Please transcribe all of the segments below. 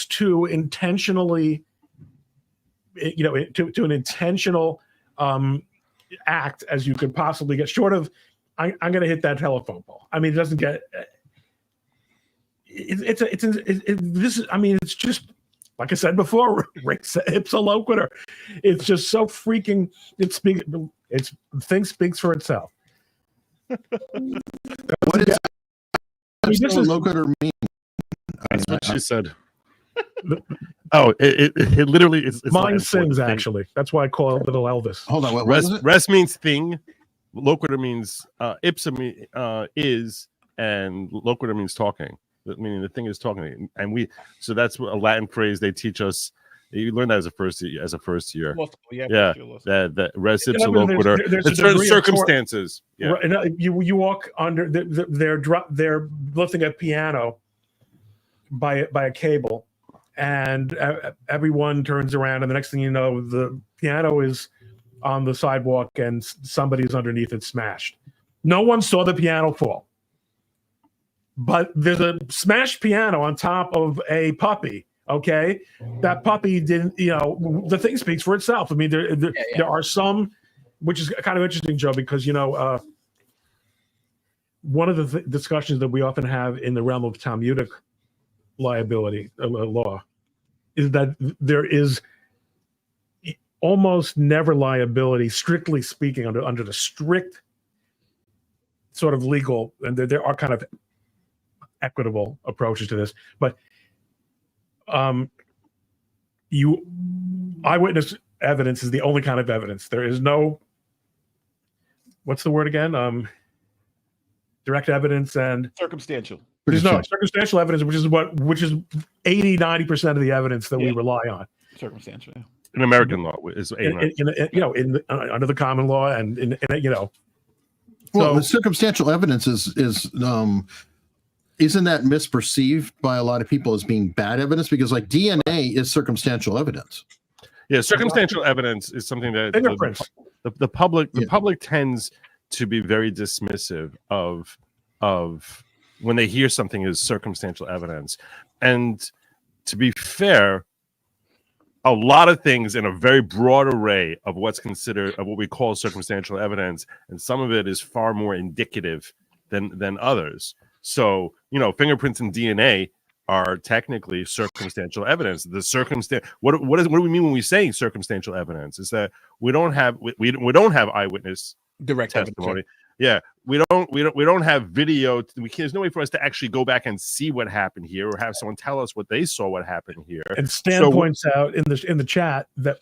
to intentionally, to an intentional act as you could possibly get, short of I'm going to hit that telephone pole. I mean, it doesn't get. It's just like I said before, Rick's ipsa loquitur. It's just so freaking. Thing speaks for itself. What does ipsa loquitur mean? That's what she said. Oh, it literally is. Mine sings, actually. That's why I call it Little Elvis. Hold on. What res means thing. Loquitur means ipsa is, and loquitur means talking. Meaning the thing is talking, and so that's a Latin phrase they teach us. You learn that as a first year. That res ipsa loquitur. There's certain circumstances. Yeah. You walk under. They're lifting a piano by a cable, and everyone turns around, and the next thing you know, the piano is on the sidewalk, and somebody's underneath it, smashed. No one saw the piano fall. But there's a smashed piano on top of a puppy, okay? That puppy didn't, the thing speaks for itself. I mean, there are some, which is kind of interesting, Joe, because, one of the discussions that we often have in the realm of Talmudic liability law is that there is almost never liability, strictly speaking, under the strict sort of legal, and there are kind of equitable approaches to this, but eyewitness evidence is the only kind of evidence. There is no, what's the word again? Direct evidence and circumstantial. There's no circumstantial evidence, which is 80-90% of the evidence that we rely on. Circumstantial. Yeah. In American law is under the common law and Well, the circumstantial evidence is isn't that misperceived by a lot of people as being bad evidence? Because like DNA is circumstantial evidence. Yeah, circumstantial evidence is something that the public tends to be very dismissive of when they hear something as circumstantial evidence. And to be fair, a lot of things in a very broad array of what's considered of what we call circumstantial evidence, and some of it is far more indicative than others. So, fingerprints and DNA are technically circumstantial evidence. The what do we mean when we say circumstantial evidence? Is that we don't have eyewitness direct testimony. Yeah, we don't have video. There's no way for us to actually go back and see what happened here, or have someone tell us what they saw, what happened here. And Stan points out in the chat that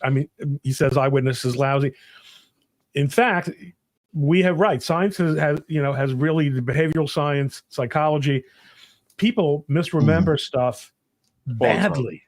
he says eyewitness is lousy. In fact, we have science has really, the behavioral science, psychology, people misremember stuff badly.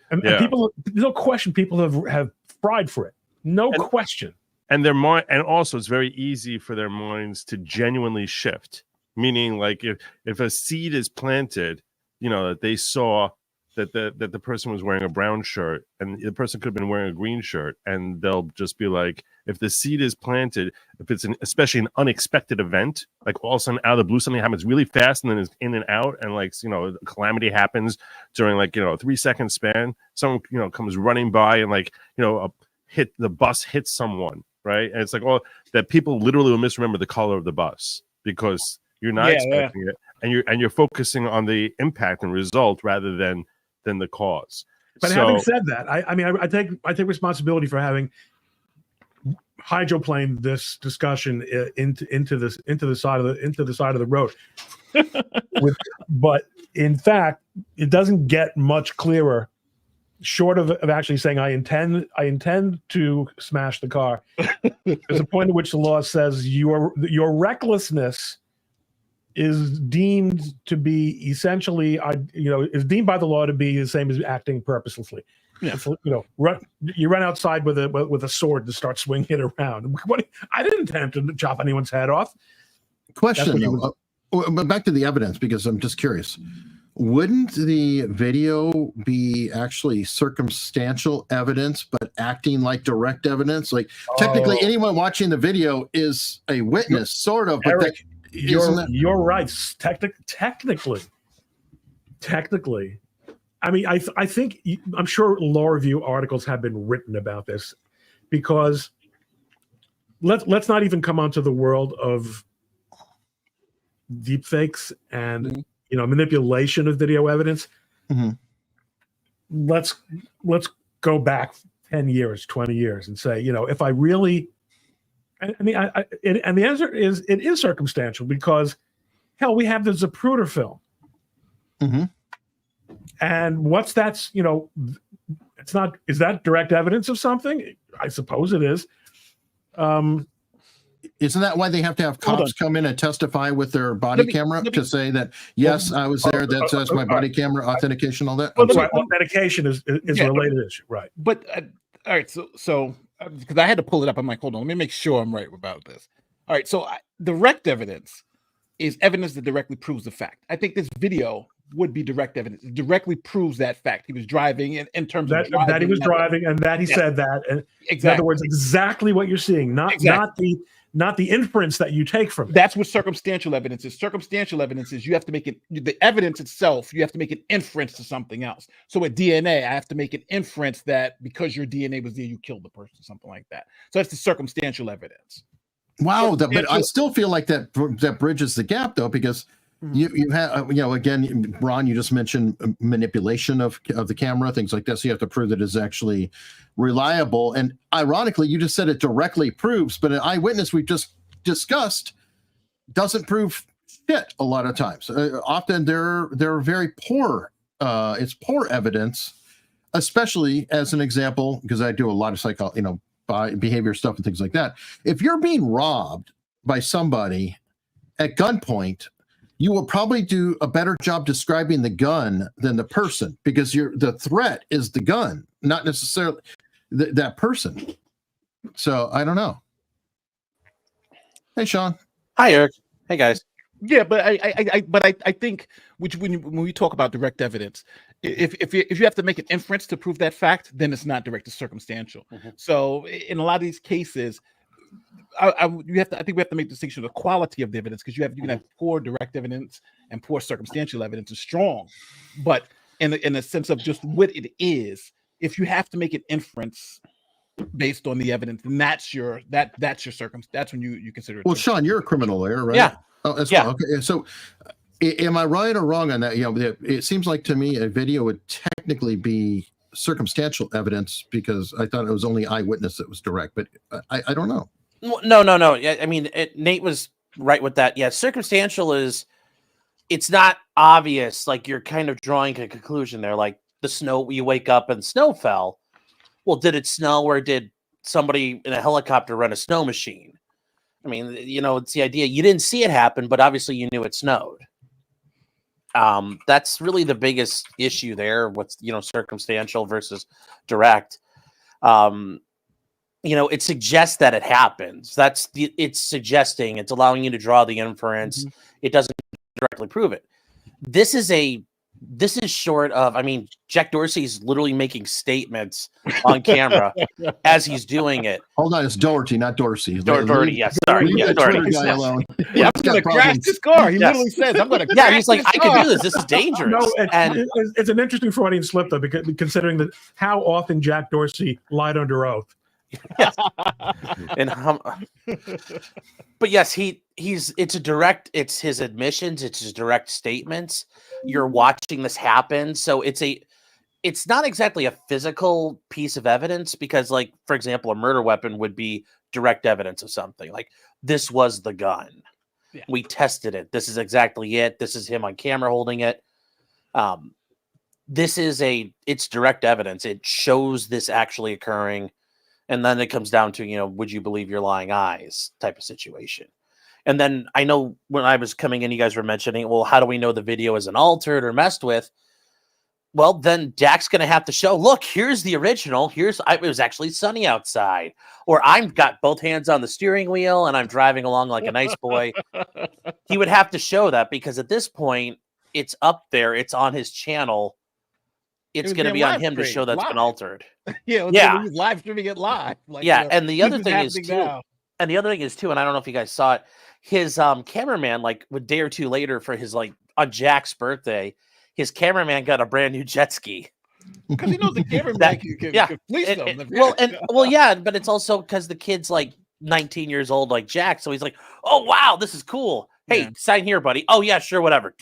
And people, no question, people have fried for it. No question. And their mind, and also it's very easy for their minds to genuinely shift. Meaning, like if a seed is planted, that they saw that the person was wearing a brown shirt, and the person could have been wearing a green shirt, and they'll just be like, if the seed is planted, if it's especially an unexpected event, like all of a sudden out of the blue something happens really fast and then it's in and out, and like a calamity happens during a 3-second span, someone comes running by and the bus hits someone, right? And it's like that people literally will misremember the color of the bus because you're not expecting it, and you're focusing on the impact and result rather than the cause. But having said that, I take responsibility for having hydroplaned this discussion into the side of the road. But in fact, it doesn't get much clearer, short of actually saying I intend to smash the car. There's a point at which the law says your recklessness is deemed to be essentially, is deemed by the law to be the same as acting purposelessly. Yeah. You run outside with a sword to start swinging it around. I didn't intend to chop anyone's head off. Question, but back to the evidence, because I'm just curious. Wouldn't the video be actually circumstantial evidence, but acting like direct evidence? Like technically, anyone watching the video is a witness, sort of. But Eric, you're right. Technically, technically, I mean, I think I'm sure law review articles have been written about this, because let's not even come onto the world of deepfakes and manipulation of video evidence. Let's go back 10 years, 20 years, and say, if I really, and the answer is it is circumstantial, because hell, we have the Zapruder film. And what's that's, it's not, is that direct evidence of something? I suppose it is. Isn't that why they have to have cops come in and testify with their body camera to say that, yes, I was there, that's my body camera, authentication, all that? Well, authentication is a related issue, right? But, all right, so because I had to pull it up, I'm like, hold on, let me make sure I'm right about this. All right, so direct evidence is evidence that directly proves the fact. I think this video would be direct evidence. It directly proves that fact. He was driving in terms of that he was driving, and that he said that. And in other words, exactly what you're seeing, not the inference that you take from it. That's what circumstantial evidence is. Circumstantial evidence is you have to make it, the evidence itself, you have to make an inference to something else. So with DNA, I have to make an inference that because your DNA was there, you killed the person, something like that. So that's the circumstantial evidence. Wow, but I still feel like that bridges the gap, though, because you have, again, Ron, you just mentioned manipulation of the camera, things like this. So you have to prove that it's actually reliable. And ironically, you just said it directly proves, but an eyewitness we've just discussed doesn't prove shit a lot of times. Often they're very poor. It's poor evidence, especially as an example, because I do a lot of behavior stuff and things like that. If you're being robbed by somebody at gunpoint, you will probably do a better job describing the gun than the person, because the threat is the gun, not necessarily that person. So I don't know. Hey, Sean. Hi, Eric. Hey, guys. Yeah, but I think when we talk about direct evidence, if you have to make an inference to prove that fact, then it's not direct, it's circumstantial. So in a lot of these cases, I think we have to make the distinction of the quality of the evidence, because you can have poor direct evidence and poor circumstantial evidence is strong, but in the sense of just what it is, if you have to make an inference based on the evidence, then that's your circumstance. That's when you consider it. Well, Sean, you're a criminal lawyer, right? Yeah. Oh, that's well. Okay. So, am I right or wrong on that? It seems like to me a video would technically be circumstantial evidence, because I thought it was only eyewitness that was direct, but I don't know. No. I mean, Nate was right with that. Yeah, circumstantial it's not obvious. Like, you're kind of drawing a conclusion there. Like the snow, you wake up and snow fell. Well, did it snow, or did somebody in a helicopter run a snow machine? I mean, it's the idea. You didn't see it happen, but obviously you knew it snowed. That's really the biggest issue there. What's, circumstantial versus direct. It suggests that it happens. It's suggesting, it's allowing you to draw the inference. It doesn't directly prove it. This is short of, Jack Dorsey's literally making statements on camera as he's doing it. Hold on, it's Doherty, not Dorsey. Doherty, yes. Sorry. Leave the Twitter guy alone. Yeah, I'm going to crash this car. He literally says, I'm going to Yeah, he's like, I can do this. This is dangerous. No, it's an interesting Freudian slip, though, because considering how often Jack Dorsey lied under oath. Yes. But yes, it's his admissions, it's his direct statements. You're watching this happen, so it's not exactly a physical piece of evidence, because, like, for example, a murder weapon would be direct evidence of something. Like, this was the gun. Yeah. We tested it. This is exactly it. This is him on camera holding it. It's direct evidence. It shows this actually occurring. And then it comes down to, would you believe your lying eyes type of situation. And then I know when I was coming in, you guys were mentioning, well, how do we know the video isn't altered or messed with? Well, then Jack's going to have to show, look, here's the original. It was actually sunny outside. Or I've got both hands on the steering wheel and I'm driving along like a nice boy. He would have to show that, because at this point, it's up there. It's on his channel. It's going to be on him to show that's been altered. Yeah. He's live streaming it live. Like, and the other thing is too, and I don't know if you guys saw it, his cameraman, like a day or two later for his, like, on Jack's birthday, his cameraman got a brand new jet ski. Because he knows the cameraman can fleece them. Yeah, but it's also because the kid's like 19 years old, like Jack. So he's like, "Oh wow, this is cool. Hey, sign here, buddy. Oh yeah, sure, whatever."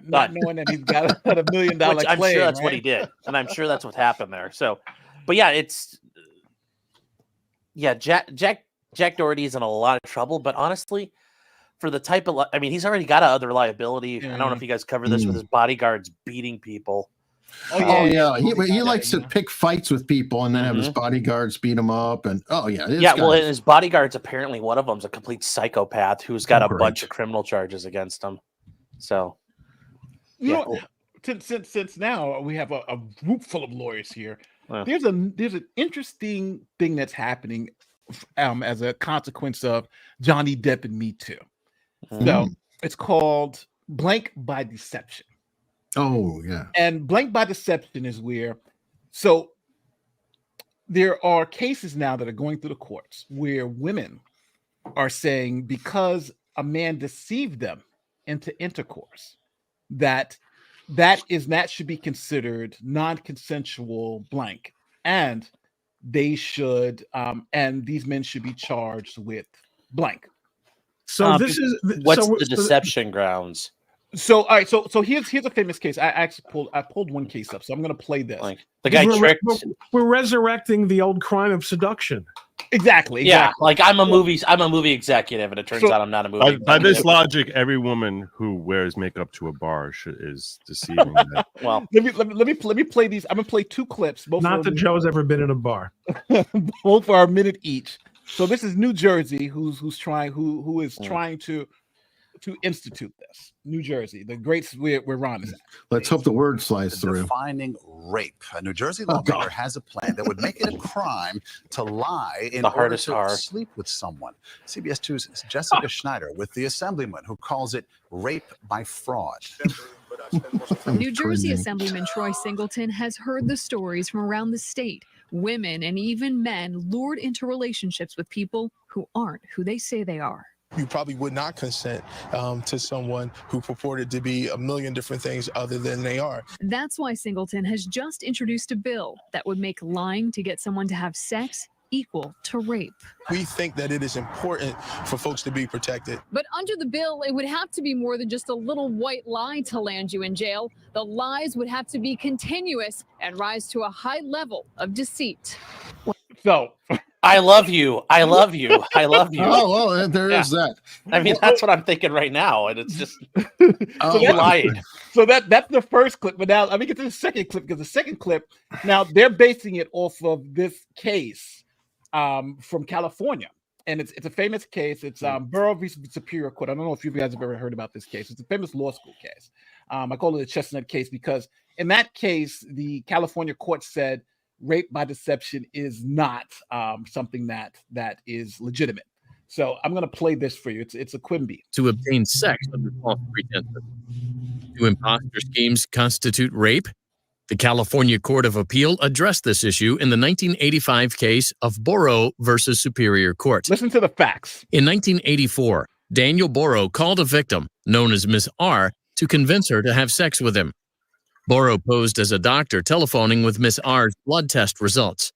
Not knowing that he's got a $1 million claim. I'm sure that's what he did, and I'm sure that's what happened there. So, but yeah, Jack Doherty is in a lot of trouble. But honestly, for the type of, he's already got other liability. I don't know if you guys cover this with his bodyguards beating people. Oh yeah. He likes to pick fights with people and then have his bodyguards beat him up. And and his bodyguards, apparently one of them's a complete psychopath who's got a bunch of criminal charges against him. So, since now we have a group full of lawyers here, there's an interesting thing that's happening as a consequence of Johnny Depp and Me Too. So it's called blank by deception. Oh, yeah. And blank by deception is where, so there are cases now that are going through the courts where women are saying because a man deceived them into intercourse, that should be considered non-consensual blank. And they should, and these men should be charged with blank. So what's the deception grounds? So all right, so here's a famous case. I pulled one case up, so I'm gonna play this. Like the guy tricked. We're resurrecting the old crime of seduction. Exactly. Yeah, like I'm a movie executive, and it turns out I'm not a movie. By this logic, every woman who wears makeup to a bar is deceiving. Well, let me play these. I'm gonna play two clips. Both not that Joe's ever been in a bar. Both are a minute each. So this is New Jersey, who is trying to institute this. New Jersey, the greats where Ron is at. Let's hope the word slides through. Defining rape. A New Jersey lawmaker has a plan that would make it a crime to lie in order to sleep with someone. CBS 2's Jessica Schneider with the assemblyman who calls it rape by fraud. New Jersey Assemblyman Troy Singleton has heard the stories from around the state. Women and even men lured into relationships with people who aren't who they say they are. You probably would not consent to someone who purported to be a million different things other than they are. That's why Singleton has just introduced a bill that would make lying to get someone to have sex equal to rape. We think that it is important for folks to be protected. But under the bill, it would have to be more than just a little white lie to land you in jail. The lies would have to be continuous and rise to a high level of deceit. So I love you. I love you. I love you. Oh, well, there is that. I mean, that's what I'm thinking right now. And it's just you're lying. So that's the first clip. But now let me get to the second clip, because the second clip, now they're basing it off of this case from California. And it's a famous case. It's Borau v. Superior Court. I don't know if you guys have ever heard about this case. It's a famous law school case. I call it a chestnut case because in that case, the California court said rape by deception is not something that is legitimate. So I'm going to play this for you. It's a Quimby. To obtain sex under false pretenses. Do imposter schemes constitute rape? The California Court of Appeal addressed this issue in the 1985 case of Borau versus Superior Court. Listen to the facts. In 1984, Daniel Borau called a victim, known as Miss R, to convince her to have sex with him. Borau posed as a doctor telephoning with Miss R's blood test results.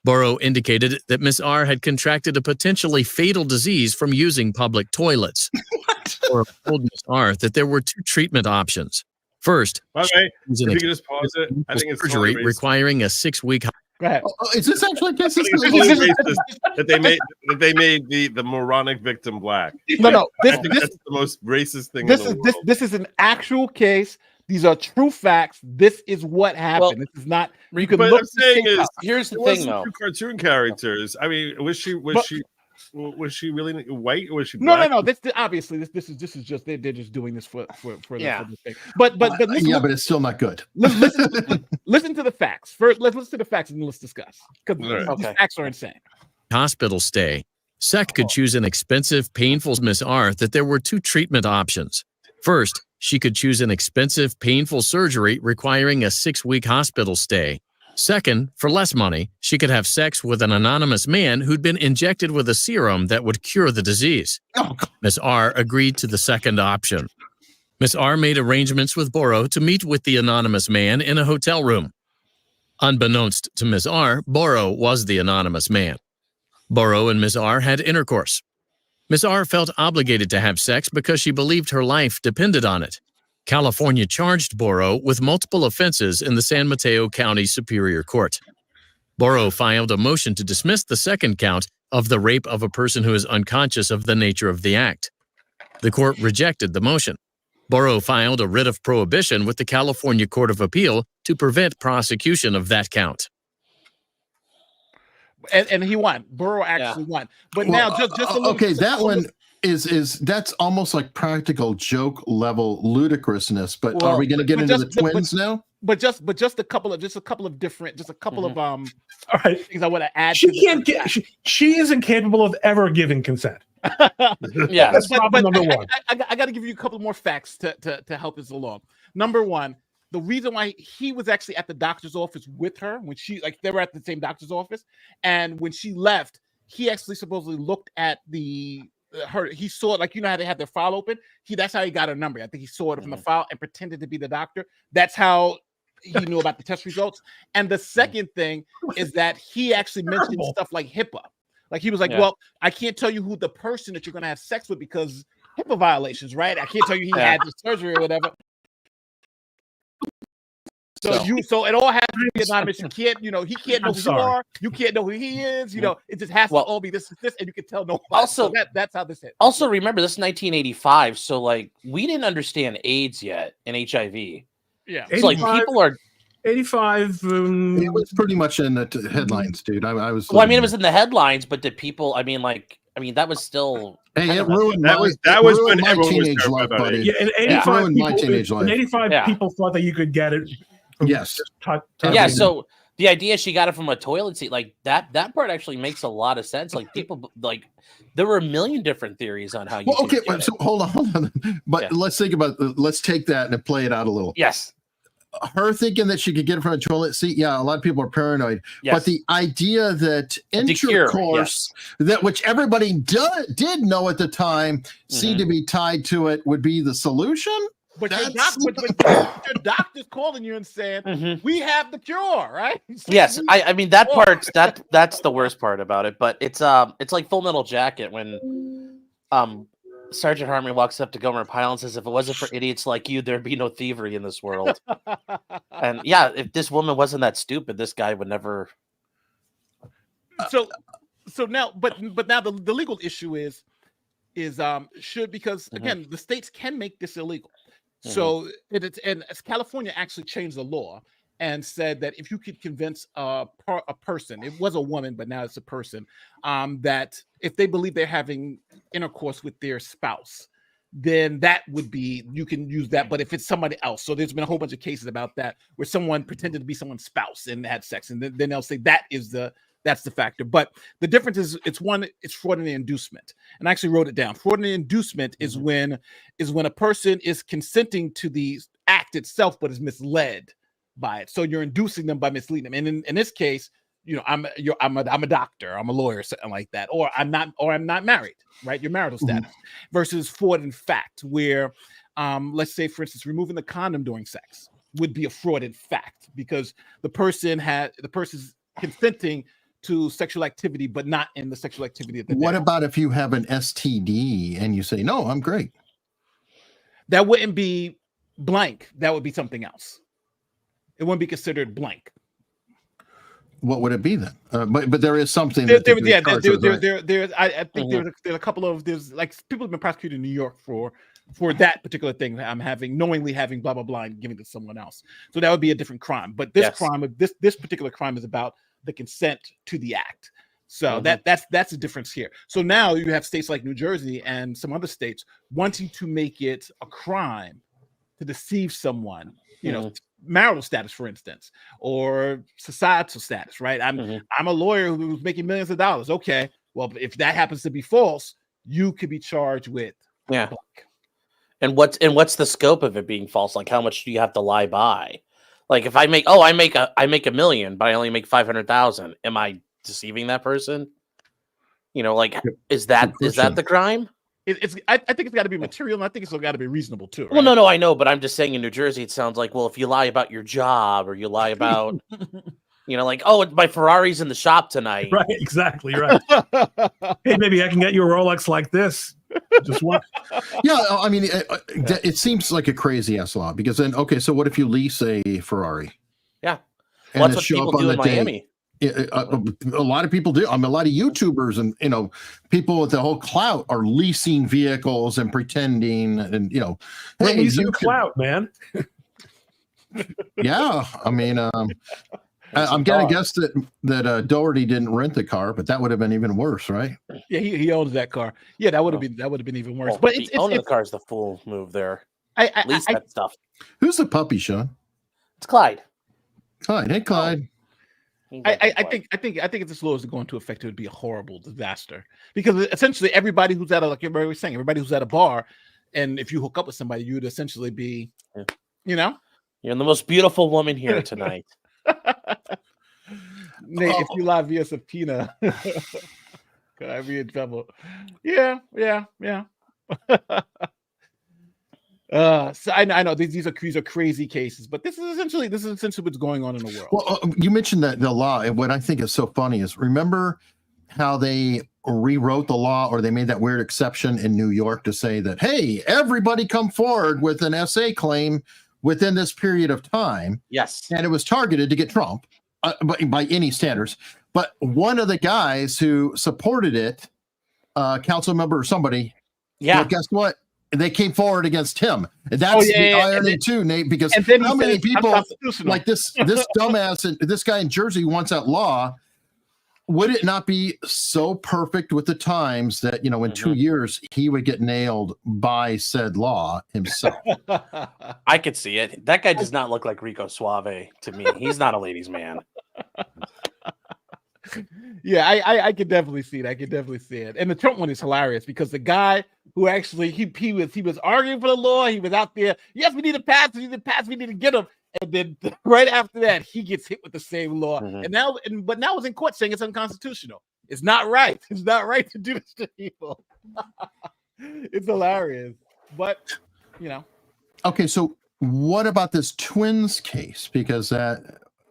Borau indicated that Miss R had contracted a potentially fatal disease from using public toilets. Borau told Miss R that there were two treatment options. First, if you could just pause it, I think it's surgery requiring a 6-week. Go ahead. Is this actually that they made the moronic victim black? No. That's the most racist thing. This is an actual case. These are true facts. This is what happened. Well, this is not. You can but look. I'm saying is, here's the thing, though. Cartoon characters. I mean, was she really white or was she black? No. This obviously this is just they're just doing this for the thing. But listen, but it's still not good. Listen to the facts first. Let's listen to the facts and let's discuss, because the facts are insane. Hospital stay. Sec could choose an expensive, painful Miss R that there were two treatment options. First, she could choose an expensive, painful surgery requiring a 6-week hospital stay. Second, for less money, she could have sex with an anonymous man who'd been injected with a serum that would cure the disease. Miss R agreed to the second option. Miss R made arrangements with Borau to meet with the anonymous man in a hotel room. Unbeknownst to Miss R, Borau was the anonymous man. Borau and Miss R had intercourse. Miss R felt obligated to have sex because she believed her life depended on it. California charged Borau with multiple offenses in the San Mateo County Superior Court. Borau filed a motion to dismiss the second count of the rape of a person who is unconscious of the nature of the act. The court rejected the motion. Borau filed a writ of prohibition with the California Court of Appeal to prevent prosecution of that count. And he won. Borau actually won. But now, just a little, okay, that one is that's almost like practical joke level ludicrousness. But are we going to get into the twins now? But just a couple of different of all right things I want to add. She is incapable of ever giving consent. Yeah, that's problem number one. I got to give you a couple more facts to help us along. Number one, the reason why he was actually at the doctor's office with her when they were at the same doctor's office, and when she left, he actually supposedly looked at he saw it, how they had their file open. That's how he got her number. I think he saw it from the file and pretended to be the doctor. That's how he knew about the test results. And the second thing is that he actually mentioned stuff like HIPAA. Like he was like, well, I can't tell you who the person that you're going to have sex with because HIPAA violations, right? I can't tell you he had the surgery or whatever. So it all has to be anonymous. You can't, he can't know who you are. You can't know who he is. It just has to all be this, and you can tell nobody. Also, that's how this hit. Also, remember this is 1985, so we didn't understand AIDS yet and HIV. Yeah, it's people are 85. It was pretty much in the headlines, dude. I was. Well, it was in the headlines, but did people? That was still. Hey, it ruined that was when my everyone was teenage life, buddy. Yeah, in 85, my teenage life. In 85, people thought that you could get it. Yes. So the idea she got it from a toilet seat, that part actually makes a lot of sense. People there were a million different theories on how you. Well, okay, so hold on. But let's think about. Let's take that and play it out a little. Yes. Her thinking that she could get it from a toilet seat, a lot of people are paranoid. Yes. But the idea that intercourse, that which everybody did know at the time, seemed to be tied to it, would be the solution. But your doctor's calling you and saying, "We have the cure," right? Yes, I mean that part. That's the worst part about it. But it's like Full Metal Jacket when Sergeant Harmon walks up to Gomer Pyle and says, "If it wasn't for idiots like you, there'd be no thievery in this world." And if this woman wasn't that stupid, this guy would never. So now, but now the legal issue is because again the states can make this illegal. So and California actually changed the law and said that if you could convince a person, it was a woman, but now it's a person, that if they believe they're having intercourse with their spouse, then that would be, you can use that. But if it's somebody else, so there's been a whole bunch of cases about that where someone pretended to be someone's spouse and had sex, and then they'll say that's the factor. But the difference is it's fraud and inducement. And I actually wrote it down. Fraud and inducement is when a person is consenting to the act itself, but is misled by it. So you're inducing them by misleading them. And in this case, I'm a doctor, I'm a lawyer, something like that, or I'm not married, right? Your marital status versus fraud in fact, where let's say, for instance, removing the condom during sex would be a fraud in fact because the person's consenting to sexual activity, but not in the sexual activity. What about if you have an STD and you say, "No, I'm great"? That wouldn't be blank. That would be something else. It wouldn't be considered blank. What would it be then? But there is something. I think there's a couple of people have been prosecuted in New York for that particular thing. I'm knowingly having blah blah blah and giving it to someone else. So that would be a different crime. But this particular crime is about the consent to the act. So that's the difference here. So now you have states like New Jersey and some other states wanting to make it a crime to deceive someone, marital status, for instance, or societal status, right? I'm a lawyer who's making millions of dollars. Okay, well, if that happens to be false, you could be charged with blank. And what's the scope of it being false? Like, how much do you have to lie by? Like, if I make $1 million, but I only make 500,000, am I deceiving that person? Is that the crime? I think it's got to be material, and I think it's got to be reasonable too. Right? Well, no, I know, but I'm just saying in New Jersey, it sounds like, well, if you lie about your job or you lie about, like, oh, my Ferrari's in the shop tonight. Right, exactly, right. Hey, maybe I can get you a Rolex like this. Just what? Yeah, I mean, it seems like a crazy ass law because then, okay, so what if you lease a Ferrari? Yeah, and well, that's what people do in Miami. A lot of people do. I mean, a lot of YouTubers and people with the whole clout are leasing vehicles and pretending, and hey, leasing clout, man. Yeah, I mean, I'm gonna guess that Doherty didn't rent the car, but that would have been even worse, right? Yeah, he owns that car. Yeah, that would have been even worse. Well, but owning the car is the full move there. Lease that stuff. Who's the puppy, Sean? It's Clyde. Clyde. Hey, Clyde. I think if this law is going to affect, it would be a horrible disaster because essentially everybody who's at everybody was saying, everybody who's at a bar, and if you hook up with somebody, you would essentially be, you're the most beautiful woman here tonight. Nate, if you lie via subpoena, could I be in trouble? Yeah. So I know these are crazy cases, but this is essentially what's going on in the world. Well, you mentioned that the law, and what I think is so funny is remember how they rewrote the law, or they made that weird exception in New York to say that, hey, everybody come forward with an SA claim within this period of time. Yes, and it was targeted to get Trump, by any standards. But one of the guys who supported it, council member or somebody, well, guess what? They came forward against him. That's the irony too, Nate, because how many people like this dumbass and this guy in Jersey wants that law? Would it not be so perfect with the times that, in 2 years, he would get nailed by said law himself? I could see it. That guy does not look like Rico Suave to me. He's not a ladies' man. Yeah, I could definitely see it. And the Trump one is hilarious because the guy who actually he was arguing for the law, he was out there. Yes, we need to pass. We need to get him. And then right after that, he gets hit with the same law. And now it's in court saying it's unconstitutional. It's not right. It's not right to do this to people. It's hilarious, but Okay, so what about this twins case? Because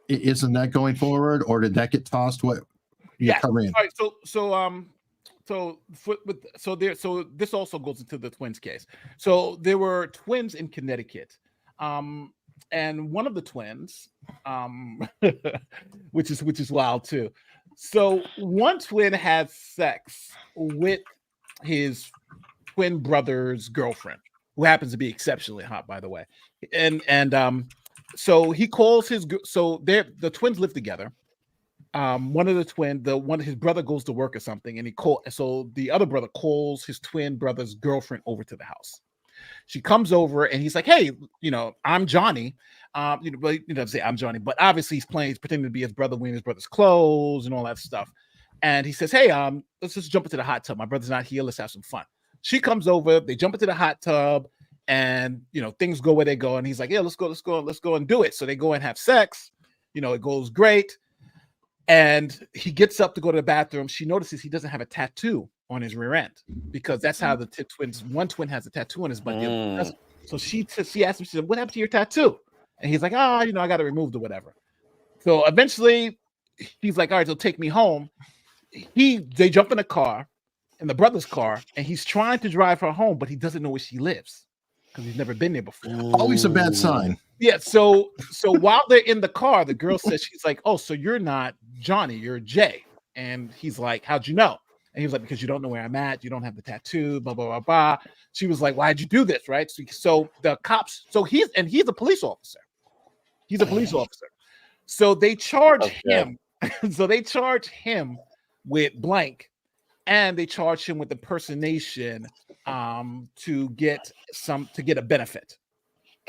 isn't that going forward, or did that get tossed? What? Yeah. All right. So this also goes into the twins case. So there were twins in Connecticut, and one of the twins, which is wild too. So one twin had sex with his twin brother's girlfriend, who happens to be exceptionally hot, by the way, and so he calls his the twins live together. His brother goes to work or something, and so the other brother calls his twin brother's girlfriend over to the house. She comes over and he's like, hey, I'm Johnny. Say I'm Johnny, but obviously he's pretending to be his brother, wearing his brother's clothes and all that stuff. And he says, hey, let's just jump into the hot tub. My brother's not here. Let's have some fun. She comes over, they jump into the hot tub, and things go where they go. And he's like, yeah, let's go and do it. So they go and have sex. It goes great. And he gets up to go to the bathroom. She notices he doesn't have a tattoo on his rear end because that's how the twins. One twin has a tattoo on his butt. The other doesn't. So she asked him. She said, "What happened to your tattoo?" And he's like, I got it removed or whatever. So eventually, he's like, "All right, so take me home." They jump in the brother's car, and he's trying to drive her home, but he doesn't know where she lives because he's never been there before. Always a bad sign. Yeah. So while they're in the car, the girl says, she's like, "Oh, so you're not Johnny, you're Jay." And he's like, "How'd you know?" And he was like, "Because you don't know where I'm at. You don't have the tattoo, blah, blah, blah, blah." She was like, "Why'd you do this?" Right. So the cops, he's a police officer. He's a police officer. So they charge him. So they charge him with blank, and they charge him with impersonation to get a benefit.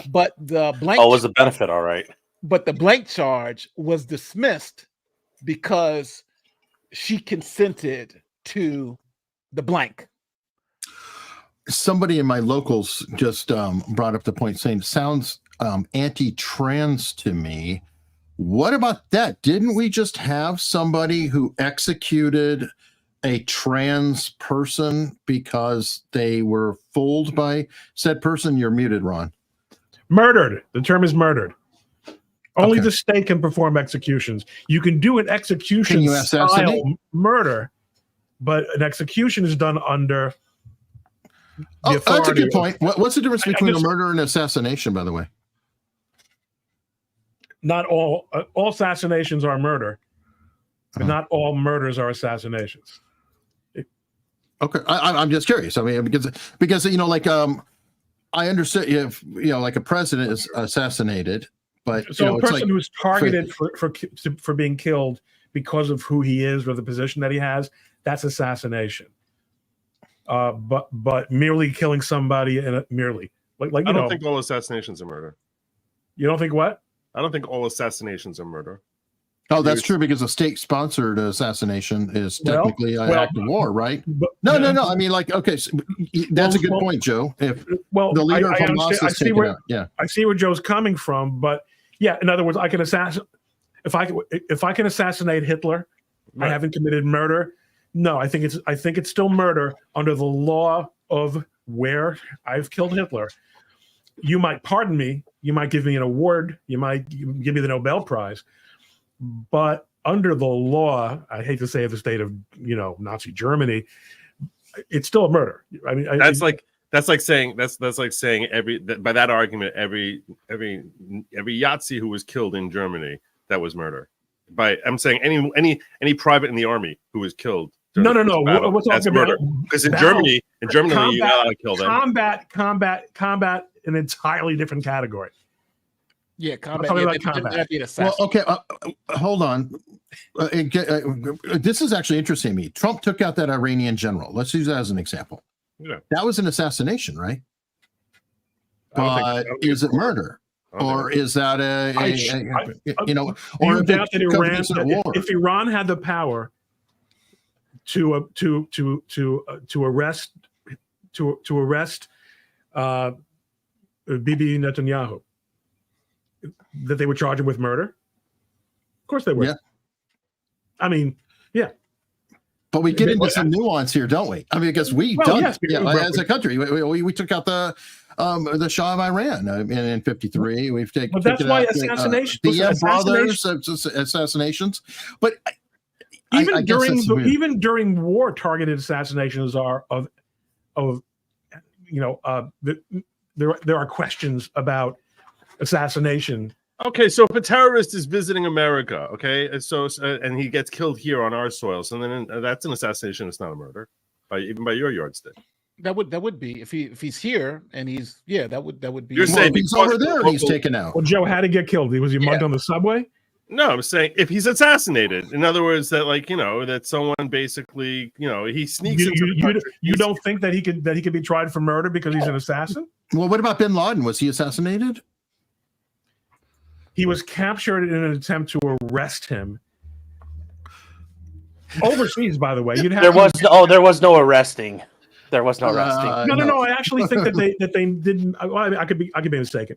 But the blank was a benefit, all right. But the blank charge was dismissed because she consented to the blank. Somebody in my locals just brought up the point saying sounds anti-trans to me. What about that? Didn't we just have somebody who executed a trans person because they were fooled by said person? You're muted, Ron. Murdered. The term is murdered. Only Okay. the state can perform executions. You can do an execution Can you style assassinate? murder, but an execution is done under the Oh, that's a authority good point. What's the difference I between just- a murder and assassination, by the way? Not all assassinations are murder, but Uh-huh. not all murders are assassinations. Okay, I'm just curious. I mean, because you know, like I understand if you know, like a president is assassinated, but So you know, a it's person like who's targeted for being killed because of who he is or the position that he has, that's assassination. But merely killing somebody and merely like I you don't know, think all assassinations are murder. you don't think what? I don't think all assassinations are murder. oh, that's true because a state-sponsored assassination is Well, technically an well, act of war, right? But, No. I mean, like, okay, so that's a good Well, point, Joe. If Well, the leader of I Hamas understand. is taken out, yeah. I see where Joe's coming from, but yeah, in other words, I can assassinate if I can assassinate Hitler. Right. I haven't committed murder. No, I think it's still murder under the law of where I've killed Hitler. You might pardon me. You might give me an award. You might give me the Nobel Prize. But under the law, I hate to say the state of Nazi Germany, it's still a murder. I mean, That's like saying by that argument every Yahtzee who was killed in Germany, that was murder. I'm saying any private in the army who was killed. No. Battle, We're that's talking murder. about Because in Germany, you're not allowed to kill them. combat, an entirely different category. Yeah, combat. talking Yeah, about combat. that'd be an Well, assassin. okay, hold on. This is actually interesting to me. Trump took out that Iranian general. Let's use that as an example. Yeah. That was an assassination, right? I don't think Is it murder? Or is that Or if doubt it that comes Iran, to war? if Iran had the power to arrest Bibi Netanyahu, that they would charge him with murder? Of course they would. Yeah. I mean, yeah. But we get into some nuance here, don't we? I mean, because we've done yes, as a country. We took out the Shah of Iran in '53. We've taken. But that's why assassination. the brothers assassinations. But even I guess that's weird. even during war, targeted assassinations are there are questions about assassination. Okay, so if a terrorist is visiting America, okay, and he gets killed here on our soil, so then that's an assassination. It's not a murder, even by your yardstick. That would be if he's here and that would be. You're saying he's over there and he's taken out. Well, Joe, how did he get killed? Was he mugged on the subway? No, I'm saying if he's assassinated. In other words, that that someone basically he sneaks into the country. You don't think that he could be tried for murder because he's an assassin? Well, what about Bin Laden? Was he assassinated? He was captured in an attempt to arrest him overseas. By the way, there was no arresting. There was no arresting. No. I actually think that they didn't. I could be mistaken.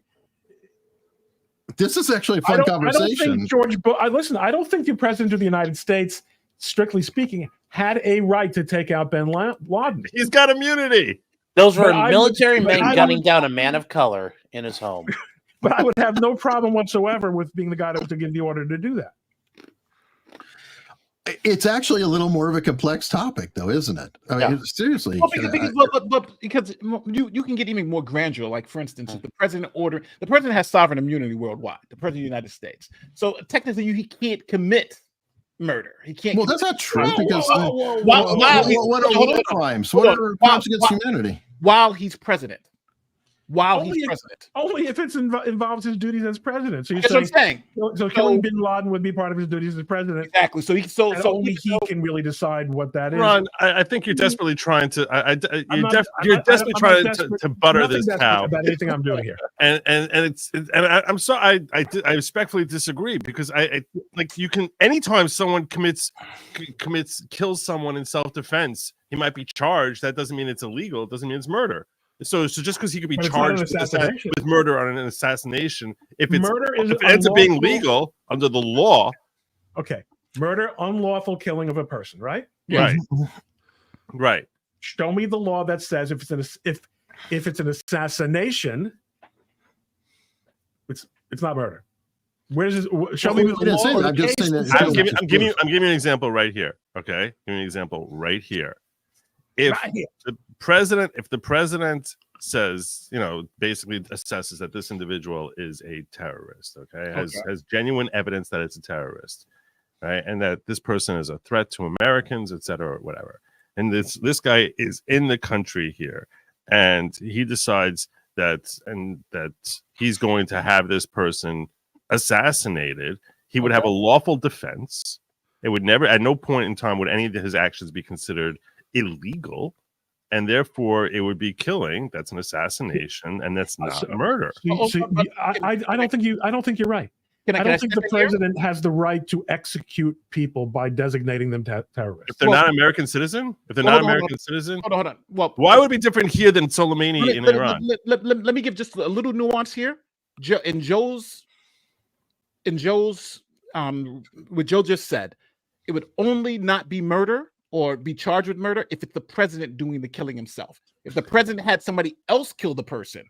This is actually a fun conversation. I don't think George Bush. I don't think the president of the United States, strictly speaking, had a right to take out Bin Laden. He's got immunity. Those were military men gunning down a man of color in his home. But I would have no problem whatsoever with being the guy to give the order to do that. It's actually a little more of a complex topic, though, isn't it? I mean, seriously. Because you can get even more granular. Like, for instance, if the president has sovereign immunity worldwide, the president of the United States. So technically, he can't commit murder. He can't. Well, that's not true because what are crimes? What are crimes against humanity? While he's president. He's president. Only if it involves his duties as president. So that's what I'm saying. So killing Bin Laden would be part of his duties as president. Exactly. So only he can really decide what that is. Ron, I think you're desperately trying to. You're desperately trying to butter this cow. About anything I'm doing here. And I'm sorry. I respectfully disagree because I like you can anytime someone kills someone in self-defense, he might be charged. That doesn't mean it's illegal. It doesn't mean it's murder. So just because he could be charged with murder on an assassination, if it ends up being legal under the law. Okay. Murder, unlawful killing of a person, right? Right. Right. Show me the law that says if it's an assassination, it's not murder. Where's this, show me the law. I'm just saying that. I'm giving you an example right here. Okay, give me an example right here. If the president says, basically assesses that this individual is a terrorist, okay, has genuine evidence that it's a terrorist, right, and that this person is a threat to Americans, etc., or whatever, and this guy is in the country here, and he decides that he's going to have this person assassinated, he would have a lawful defense. It would never, at no point in time, would any of his actions be considered illegal, and therefore it would be killing. That's an assassination, and that's not murder. I don't think you're right. I don't think the president has the right to execute people by designating them terrorists. If they're not American citizen, hold on. Well, why would it be different here than Soleimani in Iran? Let me give just a little nuance here. In Joe's, what Joe just said, it would only not be murder or be charged with murder if it's the president doing the killing himself. If the president had somebody else kill the person,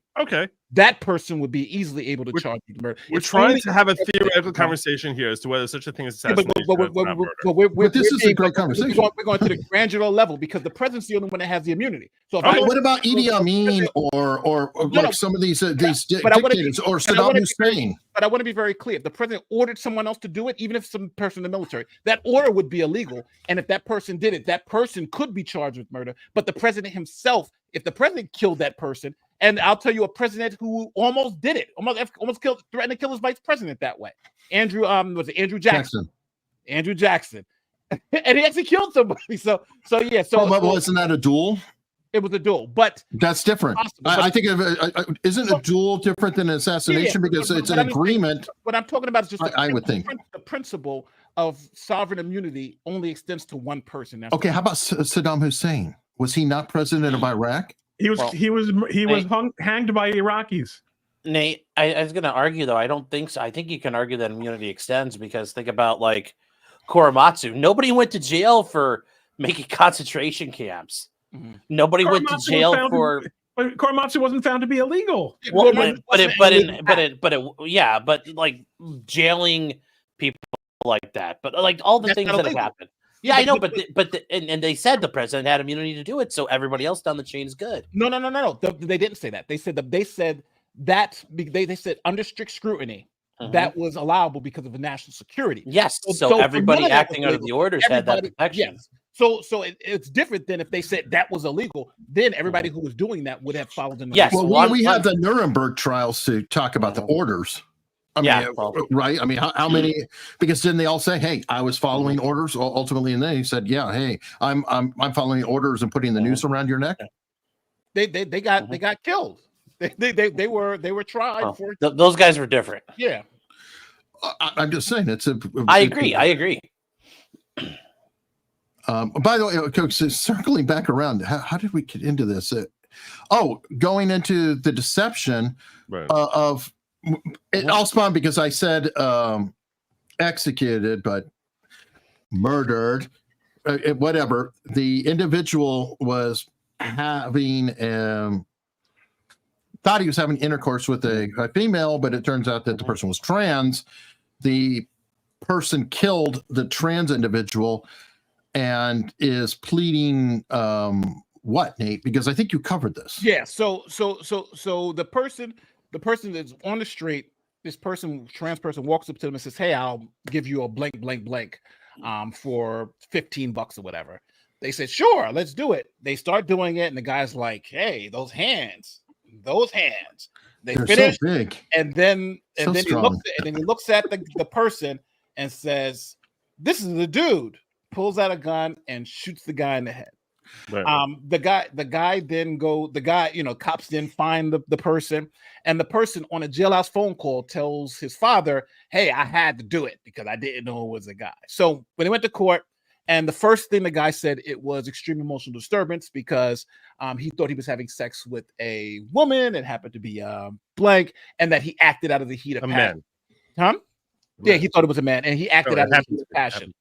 that person would be easily able to charge with murder. We're trying to have a theoretical conversation here as to whether such a thing as assassination is not murder. This is a great conversation. We're going to the granular level because the president's the only one that has the immunity. So, what about Idi Amin or like some of these dictators or Saddam Hussein? But I want to be very clear. If the president ordered someone else to do it, even if some person in the military, that order would be illegal. And if that person did it, that person could be charged with murder. But the president himself, if the president killed that person, and I'll tell you a president who almost did it, almost threatened to kill his vice president that way. Andrew Jackson. Andrew Jackson. And he actually killed somebody. So wasn't that a duel? It was a duel, but that's different. I think isn't a duel different than an assassination because it's an agreement. What I'm talking about is just I would think the principle of sovereign immunity only extends to one person. Okay, how about Saddam Hussein? Was he not president of Iraq? He was hanged by Iraqis. Nate, I was going to argue though. I don't think so. I think you can argue that immunity extends because think about like Korematsu. Nobody went to jail for making concentration camps. Mm-hmm. Nobody went to jail for. But Korematsu wasn't found to be illegal. Well, but like jailing people like that. But like all the things that have happened. Yeah, I know, but they said the president had immunity to do it, so everybody else down the chain is good. No. They didn't say that. They said under strict scrutiny that was allowable because of the national security. Yes, so everybody acting under the orders had that protection. Yes. So it's different than if they said that was illegal. Then everybody who was doing that would have followed them. Yes, well, we had the Nuremberg trials to talk about the orders. Right. I mean, how many? Because didn't they all say, "Hey, I was following orders"? Ultimately, and then he said, "Yeah, hey, I'm following orders and putting the noose around your neck." They got killed. They were tried for. Those guys were different. Yeah. I'm just saying I agree. By the way, Coach, circling back around, how did we get into this? Going into the deception of. It all spawned because I said executed, but murdered, whatever. The individual was having thought he was having intercourse with a female, but it turns out that the person was trans. The person killed the trans individual and is pleading what, Nate? Because I think you covered this. Yeah. So the person that's on the street, this trans person walks up to them and says, "Hey, I'll give you a blank, blank, blank for $15 or whatever." They said, "Sure, let's do it." They start doing it, and the guy's like, "Hey, those hands." They're finish, so big. and then he looks at the person and says, "This is the dude." Pulls out a gun and shoots the guy in the head. Right. Cops then find the person, and the person on a jailhouse phone call tells his father, "Hey, I had to do it because I didn't know it was a guy." So when they went to court, and the first thing the guy said, it was extreme emotional disturbance because he thought he was having sex with a woman. It happened to be blank, and that he acted out of the heat of passion. Man. Yeah, he thought it was a man, and he acted out of the heat of passion.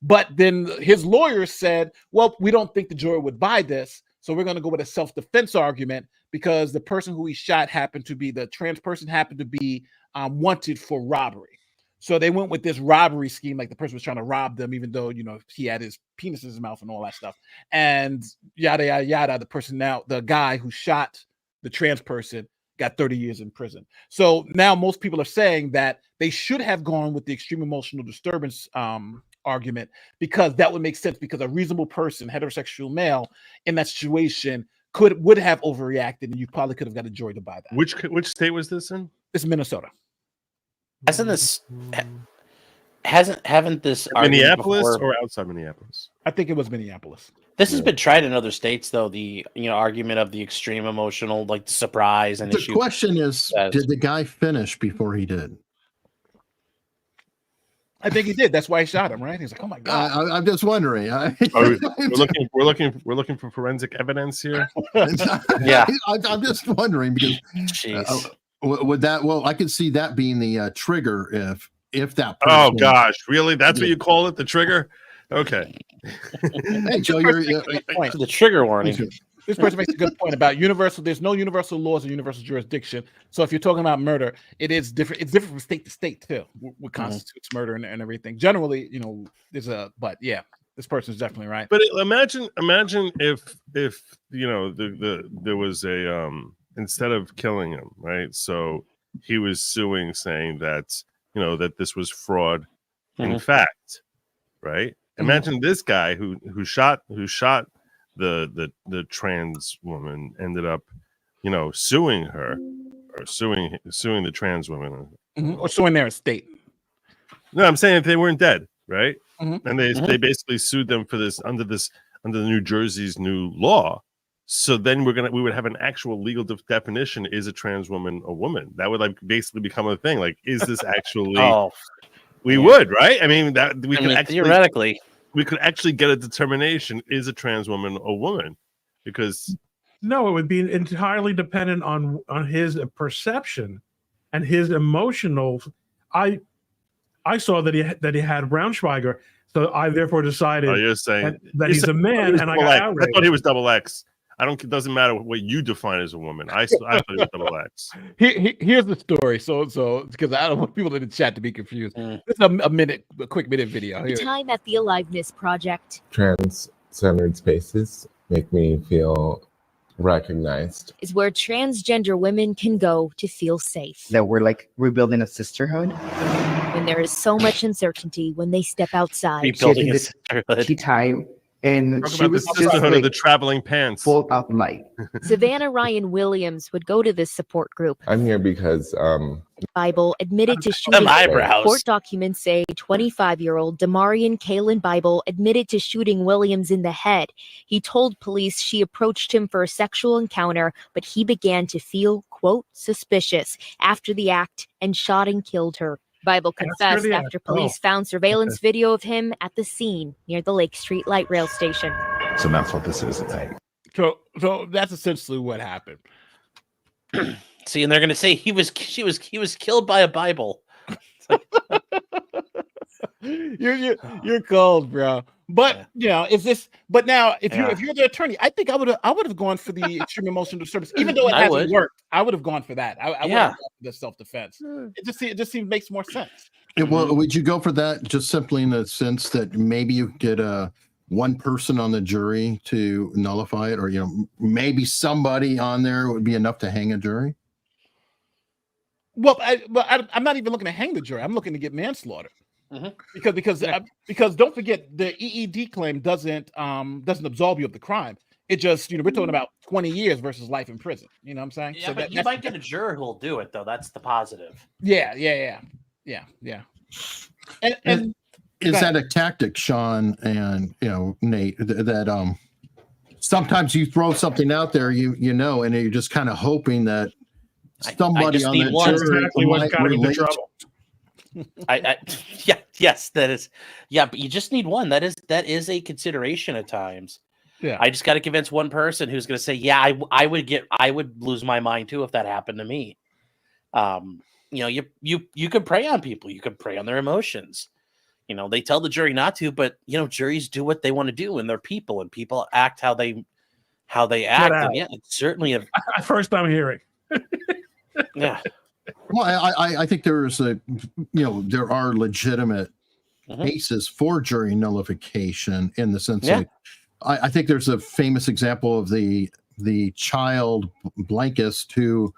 But then his lawyer said, well, we don't think the jury would buy this, so we're going to go with a self-defense argument because the person who he shot the trans person happened to be wanted for robbery. So they went with this robbery scheme, like the person was trying to rob them, even though, he had his penis in his mouth and all that stuff. And yada, yada, yada. The guy who shot the trans person got 30 years in prison. So now most people are saying that they should have gone with the extreme emotional disturbance argument, because that would make sense, because a reasonable person, heterosexual male in that situation would have overreacted, and you probably could have got a jury to buy that. Which state was this in? It's Minnesota. Haven't this Minneapolis or outside Minneapolis? I think it was Minneapolis. This has been tried in other states, though. The argument of the extreme emotional, like the surprise and the question is, did the guy finish before he did? I think he did. That's why he shot him, right? He's like, "Oh my god!" I'm just wondering. We're looking for forensic evidence here. Yeah, I'm just wondering because would that? Well, I could see that being the trigger if that. Oh gosh, really? That's what you call it, the trigger? Okay. Hey Joe, the trigger warning. This person makes a good point about universal. There's no universal laws or universal jurisdiction. So if you're talking about murder, it is different. It's different from state to state too. What constitutes murder and everything. Generally, but yeah, this person is definitely right. But imagine if there was a instead of killing him, right? So he was suing, saying that that this was fraud, in fact, right? Imagine this guy who shot the trans woman ended up, suing her, or suing the trans woman, or suing their estate. No, I'm saying if they weren't dead, right? And they basically sued them for this under the New Jersey's new law. So then we would have an actual legal definition: is a trans woman a woman? That would basically become a thing. Like, is this actually? We would, right? I mean, theoretically. We could actually get a determination: is a trans woman a woman? Because no, it would be entirely dependent on his perception and his emotional. I saw that he had Braunschweiger, so I therefore decided. Oh, you're saying that he's a man, and I got outraged. I thought he was double X. It doesn't matter what you define as a woman. I thought it was double X. Here's the story. So because I don't want people in the chat to be confused. This is a quick minute video. The time at the Aliveness Project. Trans-centered spaces make me feel recognized. Is where transgender women can go to feel safe. That we're like rebuilding a sisterhood. When there is so much uncertainty when they step outside. Rebuilding a sisterhood. Tea time. And she was the sisterhood of the traveling pants. Full out light. Savannah Ryan Williams would go to this support group. I'm here because Bible admitted to shooting. Court documents say 25-year-old Damarian Kalen Bible admitted to shooting Williams in the head. He told police she approached him for a sexual encounter, but he began to feel, quote, suspicious after the act and shot and killed her. Bible confessed after police found surveillance video of him at the scene near the Lake Street Light Rail Station. So that's what this is tonight. So that's essentially what happened. See, and they're gonna say he was killed by a Bible. You're cold, bro. But is this? But now, if you're the attorney, I think I would have gone for the extreme emotional disturbance, even though it hasn't worked. I would have gone for that. I would have gone for the self-defense. It just seems makes more sense. Well, would you go for that just simply in the sense that maybe you get one person on the jury to nullify it, or maybe somebody on there would be enough to hang a jury? Well, I'm not even looking to hang the jury. I'm looking to get manslaughter. Because don't forget, the EED claim doesn't absolve you of the crime. It just we're talking about 20 years versus life in prison. You know what I'm saying? Yeah, so but you might get a juror who'll do it though. That's the positive. Yeah. And is that a tactic, Sean and Nate, that sometimes you throw something out there, and you're just kind of hoping that somebody on the jury might relate. Yes, that is. Yeah, but you just need one. That is a consideration at times. Yeah, I just got to convince one person who's going to say, "Yeah, I would lose my mind too if that happened to me." You could prey on people. You could prey on their emotions. They tell the jury not to, but juries do what they want to do, and they're people, and people act how they act. And yeah, it's certainly first time hearing. Yeah. Well, I think there are legitimate cases for jury nullification in the sense that I think there's a famous example of the child blankist who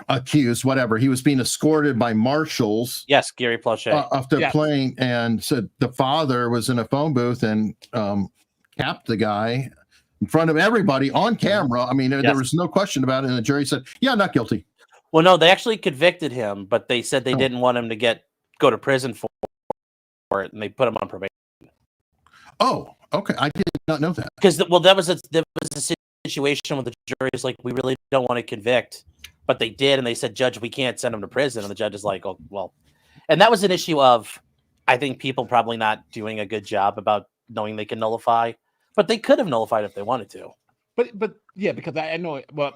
accused, whatever, he was being escorted by marshals. Yes, Gary Plauché. Off the plane, and said the father was in a phone booth and capped the guy in front of everybody on camera. I mean, there was no question about it, and the jury said, "Yeah, not guilty." Well, no, they actually convicted him, but they said they didn't want him to go to prison for it, and they put him on probation. Oh, okay, I did not know that. Because that was a situation with the jury's like, we really don't want to convict, but they did, and they said, "Judge, we can't send him to prison," and the judge is like, "Oh, well," and that was an issue of, I think, people probably not doing a good job about knowing they can nullify, but they could have nullified if they wanted to. But yeah, because I know. Well,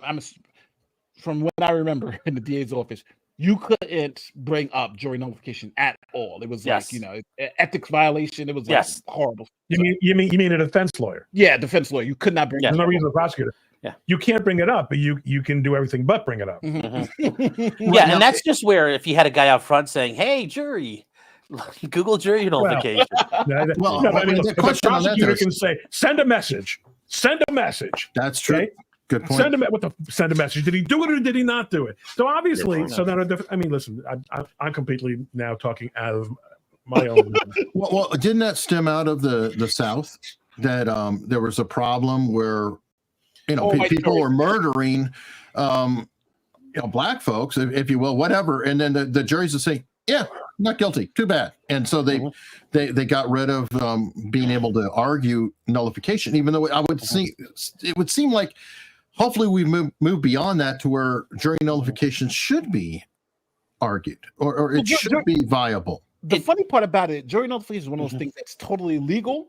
from what I remember in the DA's office, you couldn't bring up jury nullification at all. It was like ethics violation. It was like horrible. You mean a defense lawyer? Yeah, defense lawyer. You could not bring. There's no reason to prosecutor. Yeah, you can't bring it up, but you can do everything but bring it up. Yeah, and that's just where if you had a guy out front saying, "Hey, jury, Google jury nullification." The prosecutor can say, "Send a message. Send a message." That's true. Okay? Good point. Send a message. Did he do it or did he not do it? So obviously, listen, I'm completely now talking out of my own. well, didn't that stem out of the South that there was a problem where people were murdering black folks, if you will, whatever, and then the juries would say, "Yeah, not guilty, too bad," and so they got rid of being able to argue nullification, even though it would seem like hopefully we move beyond that to where jury nullification should be argued or it should be viable. The funny part about it, jury nullification is one of those things that's totally legal,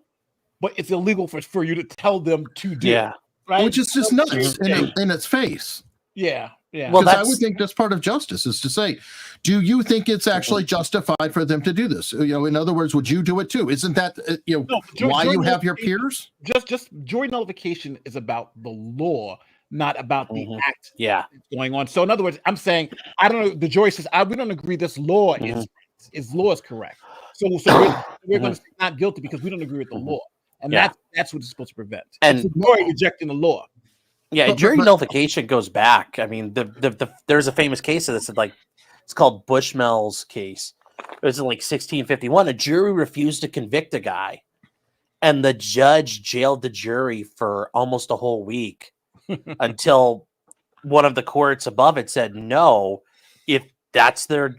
but it's illegal for you to tell them to do. Yeah. Right? Which is just nuts in its face. Yeah. Yeah. Well, I would think that's part of justice is to say, do you think it's actually justified for them to do this? In other words, would you do it too? Isn't that why you have your peers? Just jury nullification is about the law, not about the act that's going on. So in other words, I'm saying, I don't know, the jury says, we don't agree this law is correct. So we're going to say not guilty because we don't agree with the law. And that's what it's supposed to prevent. And it's the jury rejecting the law. Yeah, jury nullification goes back. I mean, there's a famous case of this, it's called Bushmill's case. It was in 1651. A jury refused to convict a guy, and the judge jailed the jury for almost a whole week until one of the courts above it said, "No, if that's their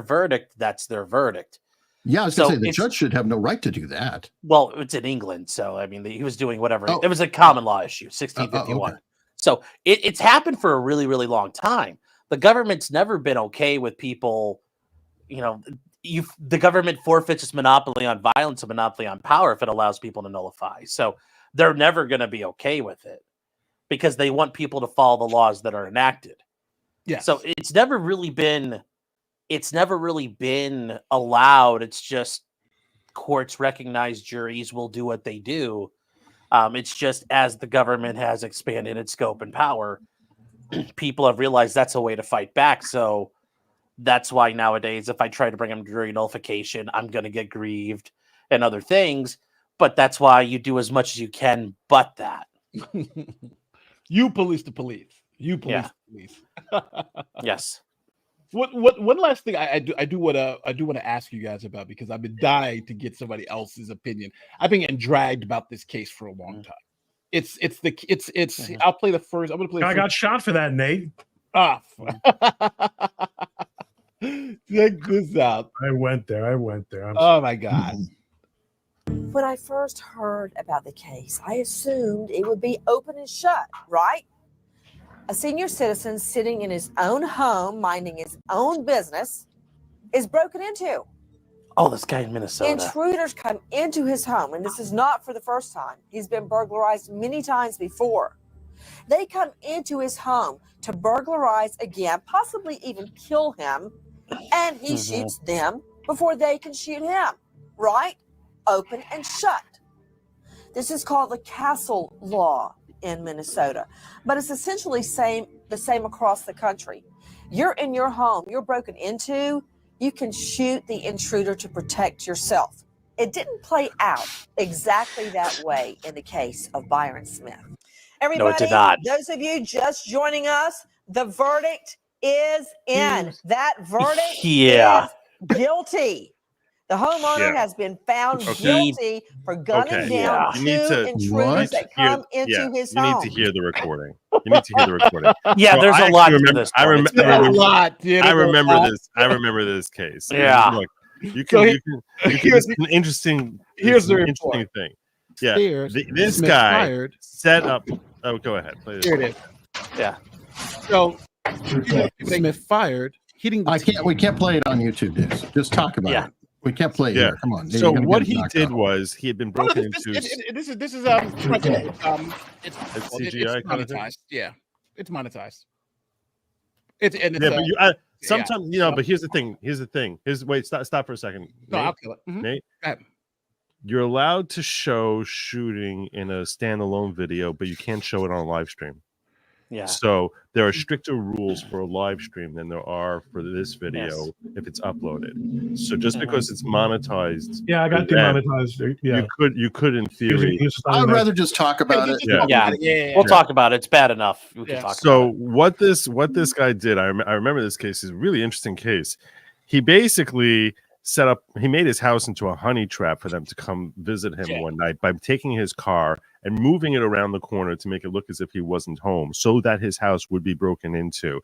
verdict, that's their verdict." Yeah, I was going to say the judge should have no right to do that. Well, it's in England, so I mean, he was doing whatever. It was a common law issue, 1651. Okay. So it's happened for a really, really long time. The government's never been okay with people. The government forfeits its monopoly on violence and monopoly on power if it allows people to nullify. So they're never going to be okay with it because they want people to follow the laws that are enacted. Yeah. So it's never really been allowed. It's just courts recognize juries will do what they do. It's just as the government has expanded its scope and power, people have realized that's a way to fight back. So that's why nowadays, if I try to bring them jury nullification, I'm going to get grieved and other things. But that's why you do as much as you can. But that you police the police. You police the police. Yes. One last thing I do want to ask you guys about, because I've been dying to get somebody else's opinion. I've been getting dragged about this case for a long time. It's I'll play the first. I'm gonna play. I got shot for that, Nate. Check this out. I went there. Oh my God. When I first heard about the case, I assumed it would be open and shut, right? A senior citizen sitting in his own home, minding his own business, is broken into. Oh, this guy in Minnesota. Intruders come into his home, and this is not for the first time. He's been burglarized many times before. They come into his home to burglarize again, possibly even kill him, and he shoots them before they can shoot him, right? Open and shut. This is called the castle law in Minnesota, but it's essentially the same across the country. You're in your home, you're broken into, you can shoot the intruder to protect yourself. It didn't play out exactly that way in the case of Byron Smith. Everybody, no, it did not. Those of you just joining us, the verdict is in. That verdict is guilty. The homeowner has been found guilty for gunning down two intruders that come into his home. You need to hear the recording. You need to hear the recording. Yeah, there's a lot to this. I remember this. I remember this case. Yeah. Look, it's an interesting. Here's the interesting thing. Yeah, this guy set up. Oh, go ahead. Here it is. Yeah. So Smith fired. We can't play it on YouTube, dude. Just talk about it. We can't play it here. Come on. So what he did was he had been broken into. This is it's monetized. Yeah, it's monetized. Sometimes but here's the thing. Wait, stop for a second. No, I'll kill it. Nate, you're allowed to show shooting in a standalone video, but you can't show it on a live stream. Yeah. So there are stricter rules for a live stream than there are for this video if it's uploaded. So just because it's monetized, I got demonetized. Yeah, you could in theory. I'd rather just talk about it. We'll talk about it. It's bad enough. We can talk about it. What this guy did, I remember this case is a really interesting case. He basically he made his house into a honey trap for them to come visit him one night by taking his car and moving it around the corner to make it look as if he wasn't home so that his house would be broken into.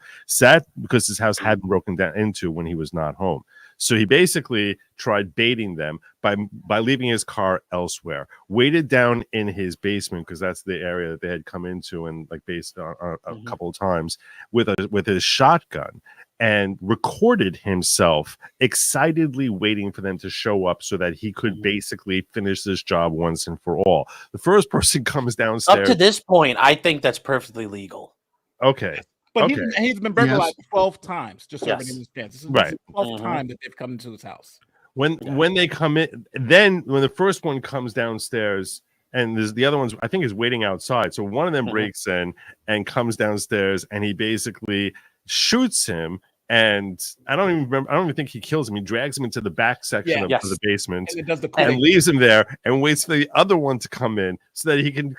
Because his house hadn't broken down into when he was not home. So he basically tried baiting them by leaving his car elsewhere, waited down in his basement because that's the area that they had come into and based on a couple of times with his shotgun. And recorded himself excitedly waiting for them to show up so that he could basically finish this job once and for all. The first person comes downstairs. Up to this point, I think that's perfectly legal. Okay. But he's been burglarized 12 times, just so everybody understands. This is the 12th time that they've come into his house. When they come in, then when the first one comes downstairs, and there's the other ones, I think, is waiting outside. So one of them breaks in and comes downstairs, and he basically shoots him. And I don't even think he kills him. He drags him into the back section of the basement and leaves him there and waits for the other one to come in so that he can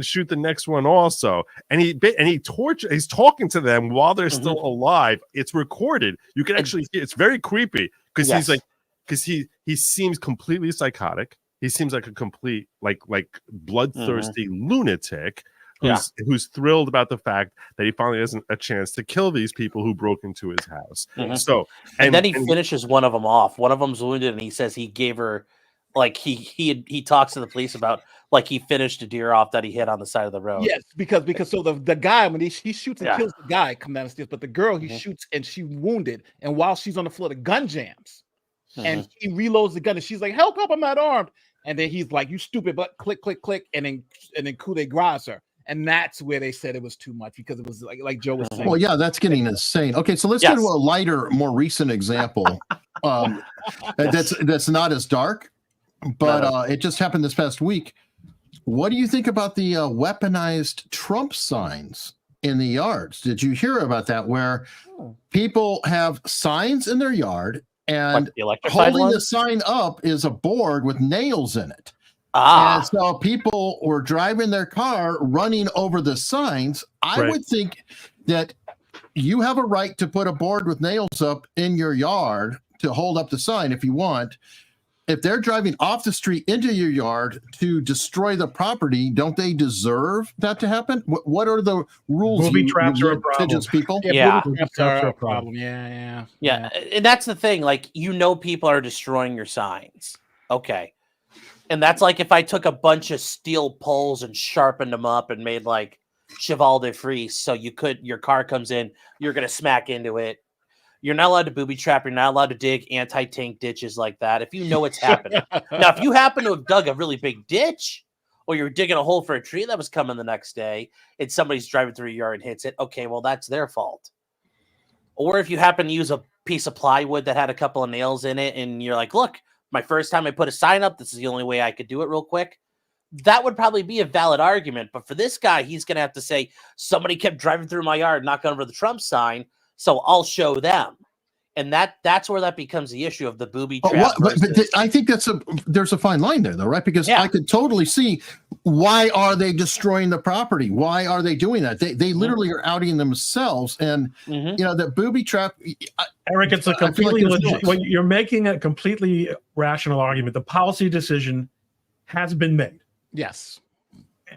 shoot the next one also. And he's talking to them while they're still alive. It's recorded. You can actually hear. It's very creepy because he seems completely psychotic. He seems like a complete bloodthirsty lunatic. Who's thrilled about the fact that he finally has a chance to kill these people who broke into his house. So, and then he finishes one of them off. One of them's wounded, and he says he gave her, he talks to the police about he finished a deer off that he hit on the side of the road. Yes, because so the guy when he shoots and kills the guy come down the stairs, but the girl he shoots and she wounded, and while she's on the floor, the gun jams, and he reloads the gun, and she's like, "Help! I'm not armed." And then he's like, "You stupid!" But click, click, click, and then coup de grace her. And that's where they said it was too much because it was like Joe was saying. Well, yeah, that's getting insane. Okay, so let's get to a lighter, more recent example. That's not as dark, but it just happened this past week. What do you think about the weaponized Trump signs in the yards? Did you hear about that? Where people have signs in their yard and holding the sign up is a board with nails in it. And so people were driving their car, running over the signs. I would think that you have a right to put a board with nails up in your yard to hold up the sign if you want. If they're driving off the street into your yard to destroy the property, don't they deserve that to happen? What are the rules? Booby traps are a problem. People? Booby traps are a problem. Yeah. And that's the thing. People are destroying your signs. Okay. And that's like if I took a bunch of steel poles and sharpened them up and made cheval de frise, so your car comes in, you're going to smack into it. You're not allowed to booby trap. You're not allowed to dig anti-tank ditches like that. If you know it's happening. Now, if you happen to have dug a really big ditch or you're digging a hole for a tree that was coming the next day and somebody's driving through your yard and hits it, okay, well, that's their fault. Or if you happen to use a piece of plywood that had a couple of nails in it, and you're like, look, my first time I put a sign up, this is the only way I could do it real quick. That would probably be a valid argument. But for this guy, he's going to have to say, somebody kept driving through my yard, knocking over the Trump sign, so I'll show them. And that's where that becomes the issue of the booby trap. But I think there's a fine line there, though, right? Because I could totally see, why are they destroying the property? Why are they doing that? They literally are outing themselves, and you know, the booby trap. Eric, it's a completely you're making a completely rational argument. The policy decision has been made. Yes,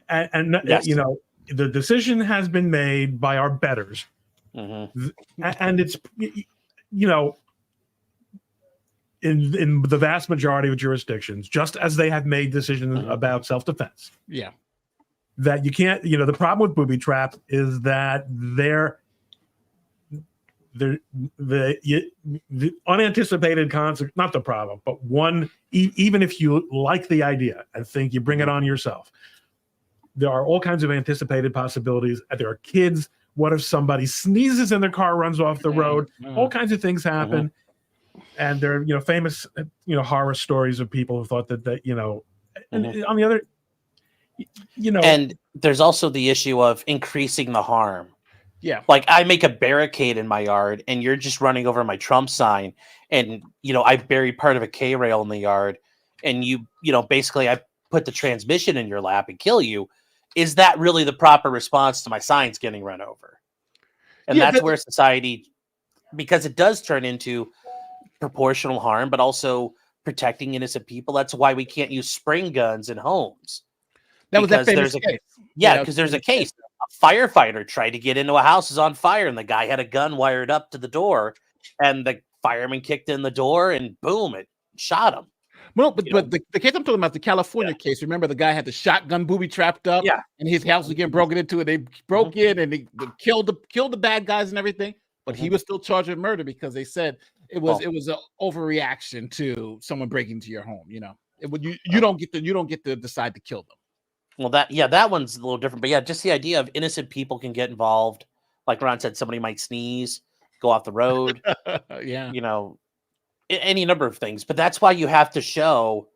and yes. You know, the decision has been made by our betters, and it's. You know, in the vast majority of jurisdictions, just as they have made decisions about self-defense. Yeah. That you can't, you know, the problem with booby trap is that the unanticipated consequence, not the problem, but one, even if you like the idea and think you bring it on yourself, there are all kinds of anticipated possibilities. There are kids. What if somebody sneezes and their car runs off the road? All kinds of things happen. And there are, you know, famous, you know, horror stories of people who thought that you know, and on the other, you know. And there's also the issue of increasing the harm. Yeah. Like, I make a barricade in my yard and you're just running over my Trump sign, and, you know, I buried part of a K-rail in the yard, and you know, basically I put the transmission in your lap and kill you. Is that really the proper response to my signs getting run over? And that's where society, because it does turn into proportional harm, but also protecting innocent people. That's why we can't use spring guns in homes. That was that famous case. Yeah, because there's a case. A firefighter tried to get into a house, is on fire, and the guy had a gun wired up to the door, and the fireman kicked in the door, and boom, it shot him. Well, but the case I'm talking about, the California case, remember the guy had the shotgun booby trapped up, and his house was getting broken into, and they broke in and they killed the bad guys and everything, but he was still charged with murder because they said it was an overreaction to someone breaking into your home. You know, you don't get to decide to kill them. Well, that one's a little different, but yeah, just the idea of innocent people can get involved. Like Ron said, somebody might sneeze, go off the road. You know. Any number of things, but that's why you have to show,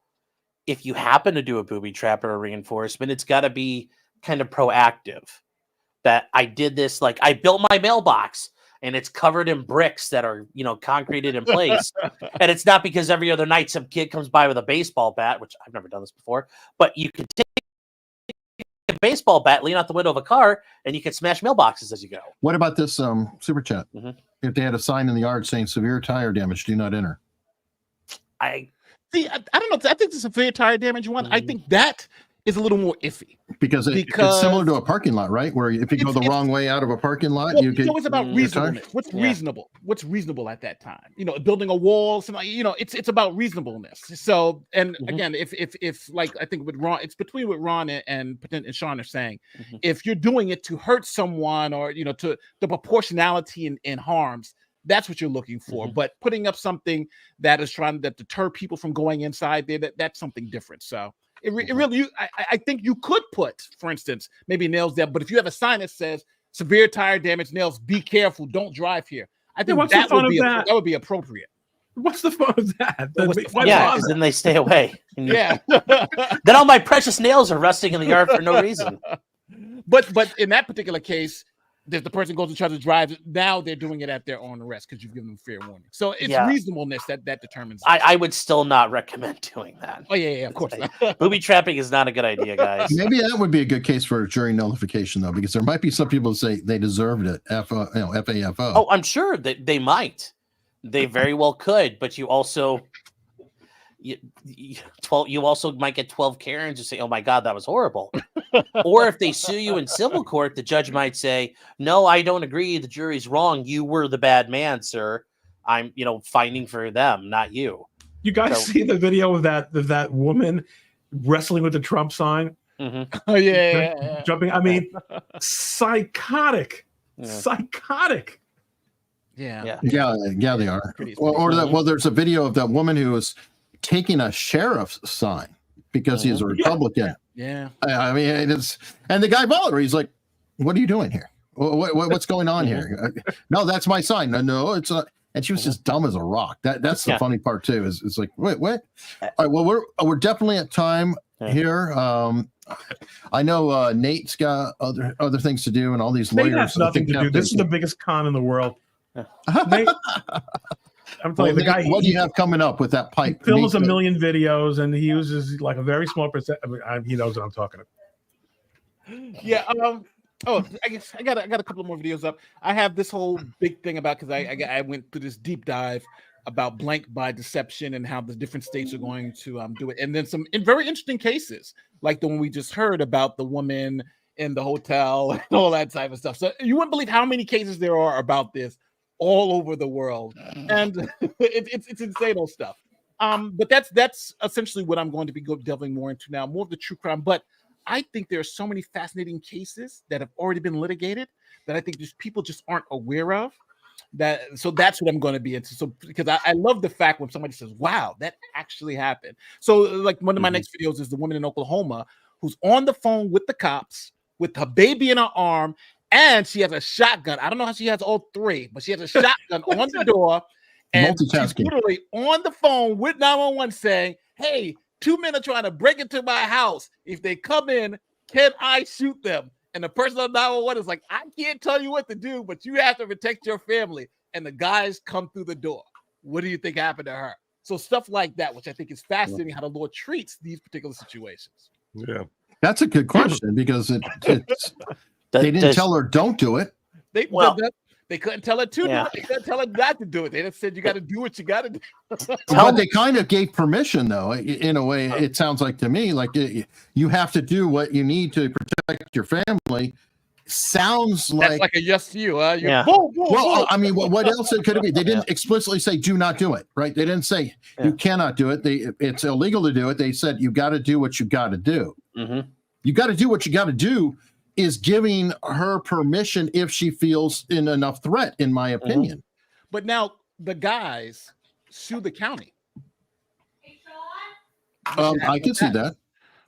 if you happen to do a booby trap or a reinforcement, it's got to be kind of proactive. That I did this, like I built my mailbox and it's covered in bricks that are, you know, concreted in place. And it's not because every other night some kid comes by with a baseball bat, which I've never done this before, but you could take a baseball bat, lean out the window of a car, and you can smash mailboxes as you go. What about this super chat? If they had a sign in the yard saying severe tire damage, do not enter. I don't know. I think the severe tire damage one, I think that is a little more iffy. Because it's similar to a parking lot, right? Where if you go the wrong way out of a parking lot, you get. It's about reasonableness. What's reasonable? What's reasonable at that time? You know, building a wall, you know, it's about reasonableness. So, and again, if like I think with Ron, it's between what Ron and Sean are saying. If you're doing it to hurt someone, or you know, to the proportionality in harms, that's what you're looking for. But putting up something that is trying to deter people from going inside there, that's something different. So. It really, I think you could put, for instance, maybe nails there. But if you have a sign that says severe tire damage, nails, be careful, don't drive here. I think that would be appropriate. What's the fun of that? Because then they stay away. Then all my precious nails are rusting in the yard for no reason. But in that particular case, the person goes and tries to drive. Now they're doing it at their own risk because you've given them fair warning. So it's reasonableness that determines. I would still not recommend doing that. Oh yeah, of course. Booby trapping is not a good idea, guys. Maybe that would be a good case for a jury nullification, though, because there might be some people who say they deserved it. FAFO. Oh, I'm sure that they might. They very well could, but you also. You also might get 12 Karens who say, "Oh my God, that was horrible." Or if they sue you in civil court, the judge might say, "No, I don't agree. The jury's wrong. You were the bad man, sir. I'm, fighting for them, not you." You guys see the video of that woman wrestling with the Trump sign? Oh yeah. Jumping. I mean, psychotic. Psychotic. Yeah, they are. Well, there's a video of that woman who was taking a sheriff's sign because he's a Republican. Yeah. I mean, and the guy followed her. He's like, "What are you doing here? What's going on here?" "No, that's my sign." "No, it's not." and she was just dumb as a rock. That's the Yeah. funny part too. Is it's like, wait, what? All right, well, we're definitely at time here. I know Nate's got other things to do, and all these Nate lawyers. has nothing to do. This is the biggest con in the world. Nate, I'm telling you, the guy. What do you have coming up with that pipe? He films a million videos, and he uses like a very small percent. He knows what I'm talking about. Yeah. Oh, I guess I got a couple of more videos up. I have this whole big thing about because I went through this deep dive about blank by deception and how the different states are going to do it, and then some very interesting cases like the one we just heard about the woman in the hotel and all that type of stuff. So you wouldn't believe how many cases there are about this all over the world, and it's insane old stuff. But that's essentially what I'm going to be delving more into now, more of the true crime. But I think there are so many fascinating cases that have already been litigated that I think just people just aren't aware of. So that's what I'm going to be into. So because I love the fact when somebody says, "Wow, that actually happened." So like one of my next videos is the woman in Oklahoma who's on the phone with the cops with her baby in her arm, and she has a shotgun. I don't know how she has all three, but she has a shotgun on the door, and she's literally on the phone with 911 saying, "Hey, 2 men are trying to break into my house. If they come in, can I shoot them?" And the person on 911 is like, "I can't tell you what to do, but you have to protect your family." And the guys come through the door. What do you think happened to her? So stuff like that, which I think is fascinating, how the law treats these particular situations. Yeah, that's a good question because it's they didn't tell her don't do it. They couldn't tell her to do it. They couldn't tell her not to do it. They just said you got to do what you got to do. But they kind of gave permission, though. In a way, it sounds like to me like you have to do what you need to protect your family. Sounds like a yes to you. Yeah. Boom, boom, Well, boom. I mean, what else could it be? They didn't explicitly say do not do it, right? They didn't say you cannot do it. It's illegal to do it. They said you got to do what you got to do. Mm-hmm. You got to do what you got to do is giving her permission if she feels in enough threat, in my opinion. But now the guys sue the county. I can see that.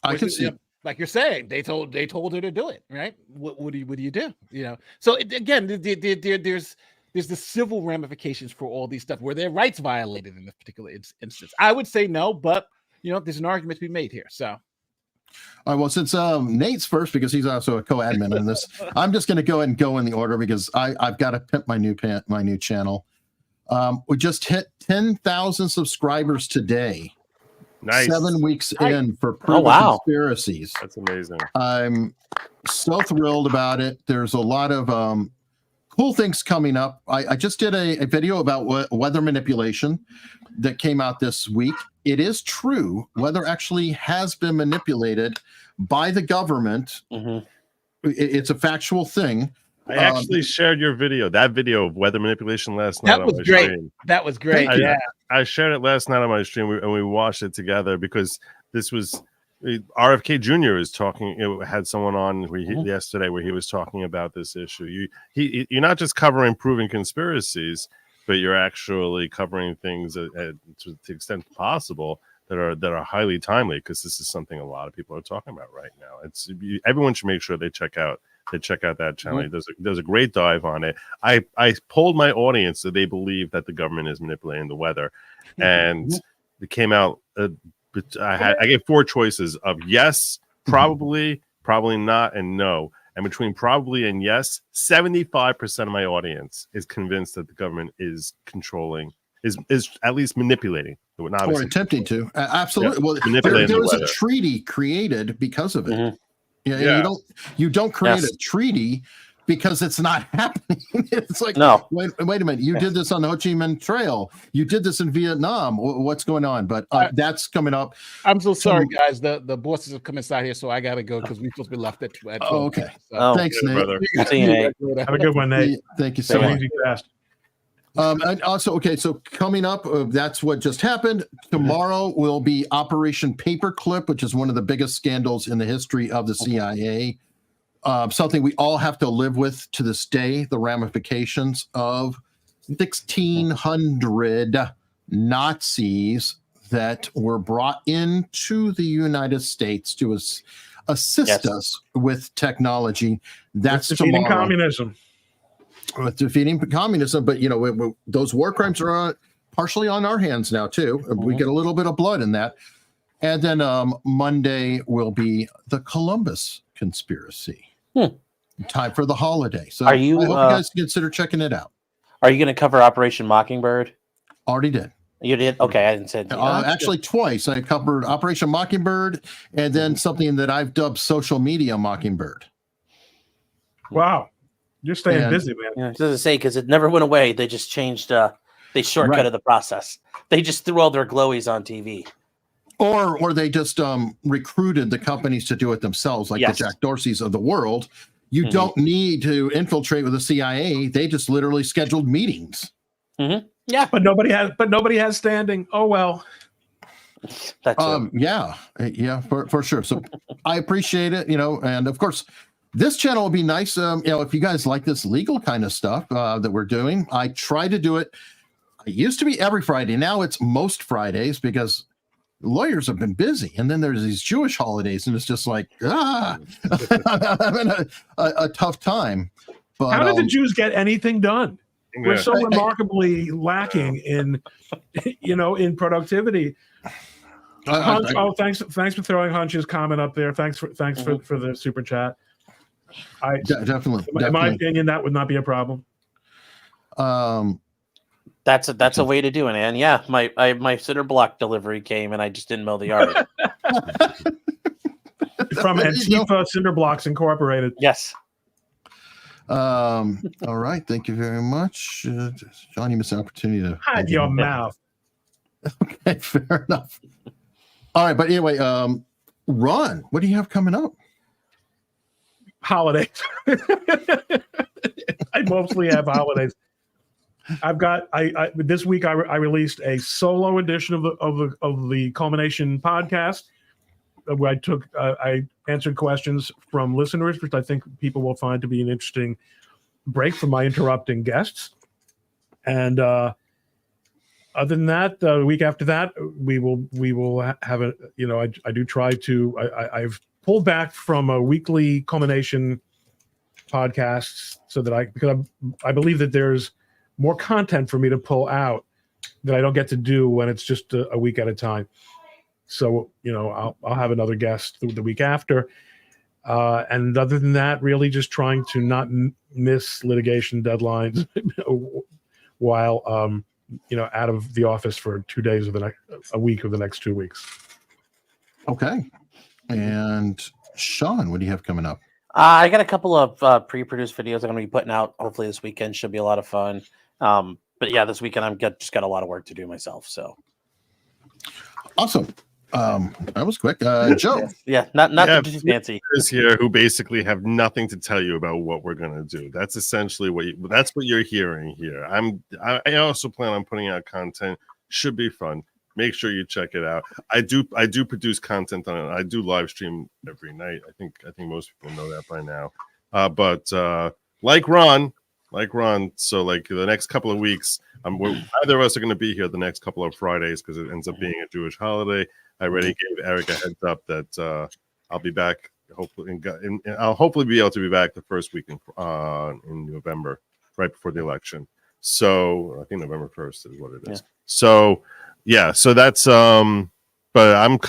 I can see. Like you're saying, they told her to do it, right? What do you do? You know. So again, there's the civil ramifications for all these stuff where their rights violated in this particular instance. I would say no, but there's an argument to be made here. So. All right, well, since Nate's first because he's also a co-admin on this, I'm just going to go ahead and go in the order because I've got to pimp my new channel. We just hit 10,000 subscribers today. Nice. 7 weeks in for proven conspiracies. That's amazing. I'm so thrilled about it. There's a lot of cool things coming up. I just did a video about weather manipulation that came out this week. It is true. Weather actually has been manipulated by the government. Mm-hmm. It's a factual thing. I actually shared your video, that video of weather manipulation last night. That was great. Stream. That was great. I shared it last night on my stream and we watched it together because this was RFK Jr. is talking. Had someone on yesterday where he was talking about this issue. You're not just covering proven conspiracies, but you're actually covering things to the extent possible that are highly timely because this is something a lot of people are talking about right now. Everyone should make sure they check out that channel. There's a great dive on it. I polled my audience so they believe that the government is manipulating the weather, and it came out. I gave 4 choices of yes, probably, probably not, and no. And between probably and yes, 75% of my audience is convinced that the government is controlling, is at least manipulating. Or attempting to. Absolutely. Yeah, well, there was a treaty created because of it. Mm-hmm. Yeah. You don't create a treaty because it's not happening. It's like, no. Wait a minute. You did this on the Ho Chi Minh Trail. You did this in Vietnam. What's going on? But that's coming up. I'm so sorry, guys. The bosses have come inside here, so I got to go because we're supposed to be left at 12. Oh, okay. Thanks, Nate. Brother. See you, Nate. Have a good one, Nate. Thank you so much. Easy fast. And also, so coming up, that's what just happened. Tomorrow will be Operation Paperclip, which is one of the biggest scandals in the history of the CIA. Something we all have to live with to this day, the ramifications of 1,600 Nazis that were brought into the United States to assist us with technology. That's defeating tomorrow. communism. with defeating communism. But those war crimes are partially on our hands now too. We get a little bit of blood in that. And then Monday will be the Columbus conspiracy. Time for the holiday. So I hope you guys consider checking it out. Are you going to cover Operation Mockingbird? Already did. You did? Okay, I didn't say. Actually, twice. I covered Operation Mockingbird and then something that I've dubbed Social Media Mockingbird. Wow, you're staying busy, man. Yeah, it doesn't say because it never went away. They just changed. They shortcutted the process. They just threw all their glowies on TV. Or they just recruited the companies to do it themselves, like the Jack Dorseys of the world. You don't need to infiltrate with the CIA. They just literally scheduled meetings. Yeah, but nobody has standing. Oh well. That's yeah, for sure. So I appreciate it, and of course, this channel will be nice. If you guys like this legal kind of stuff that we're doing, I try to do it. It used to be every Friday. Now it's most Fridays because lawyers have been busy, and then there's these Jewish holidays, and it's just like I'm having a tough time. But how did the Jews get anything done? We're so remarkably lacking in productivity. Thanks for throwing Hunch's comment up there. Thanks for the super chat. Definitely. In my opinion, that would not be a problem. That's a way to do it, Ann. Yeah, my cinder block delivery came, and I just didn't mow the yard. From Antifa Cinder Blocks Incorporated. Yes. All right. Thank you very much, John. You missed an opportunity to hide your mouth. Okay, fair enough. All right, but anyway, Ron, what do you have coming up? Holidays. I mostly have holidays. I've got this week I released a solo edition of the Culmination podcast where I answered questions from listeners, which I think people will find to be an interesting break from my interrupting guests. And other than that, the week after that, we will have a I do try to I've pulled back from a weekly Culmination podcasts so that because I believe that there's more content for me to pull out that I don't get to do when it's just a week at a time. So, I'll have another guest the week after. And other than that, really just trying to not miss litigation deadlines while, out of the office for 2 days of a week of the next 2 weeks. Okay. And Sean, what do you have coming up? I got a couple of pre-produced videos I'm going to be putting out. Hopefully this weekend should be a lot of fun. But yeah, this weekend just got a lot of work to do myself. So awesome. That was quick. Joe. Yeah, not too fancy. Is here who basically have nothing to tell you about what we're going to do. That's essentially what you're hearing here. I also plan on putting out content. Should be fun. Make sure you check it out. I do produce content on it. I do live stream every night. I think most people know that by now. But like Ron, so like the next couple of weeks, either of us are going to be here the next couple of Fridays because it ends up being a Jewish holiday. I already gave Eric a heads up that I'll be back. Hopefully, I'll hopefully be able to be back the first week in November, right before the election. So I think November 1st is what it is. Yeah. So that's but I'm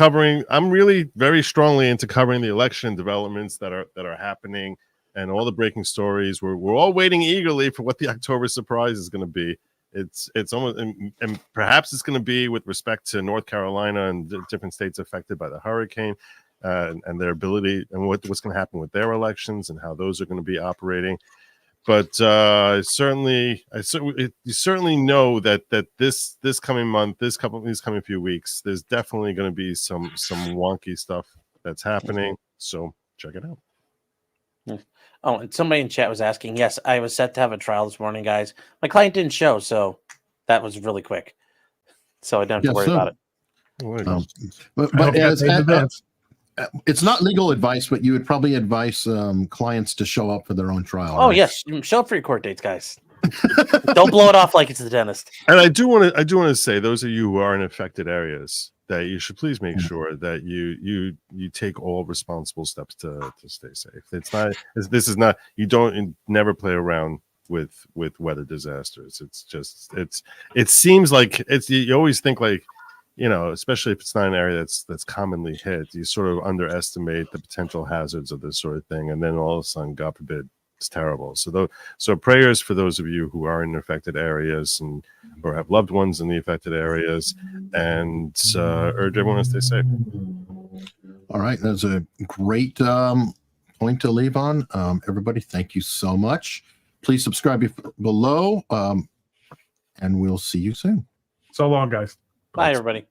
really very strongly into covering the election developments that are happening and all the breaking stories. We're all waiting eagerly for what the October surprise is going to be. It's almost and perhaps it's going to be with respect to North Carolina and different states affected by the hurricane and their ability and what's going to happen with their elections and how those are going to be operating. But you certainly know that this coming month, these coming few weeks, there's definitely going to be some wonky stuff that's happening. So check it out. Oh, and somebody in chat was asking. Yes, I was set to have a trial this morning, guys. My client didn't show, so that was really quick. So I don't have to worry about it. But it's not legal advice, but you would probably advise clients to show up for their own trial. Oh, right? Yes, show up for your court dates, guys. Don't blow it off like it's the dentist. And I do want to say, those of you who are in affected areas, that you should please make sure that you take all responsible steps to stay safe. This is not, you don't never play around with weather disasters. It seems like you always think like, especially if it's not an area that's commonly hit, you sort of underestimate the potential hazards of this sort of thing, and then all of a sudden, God forbid, it's terrible. So prayers for those of you who are in affected areas or have loved ones in the affected areas, and urge everyone to stay safe. All right, that's a great point to leave on. Everybody, thank you so much. Please subscribe below, and we'll see you soon. So long, guys. Bye, everybody.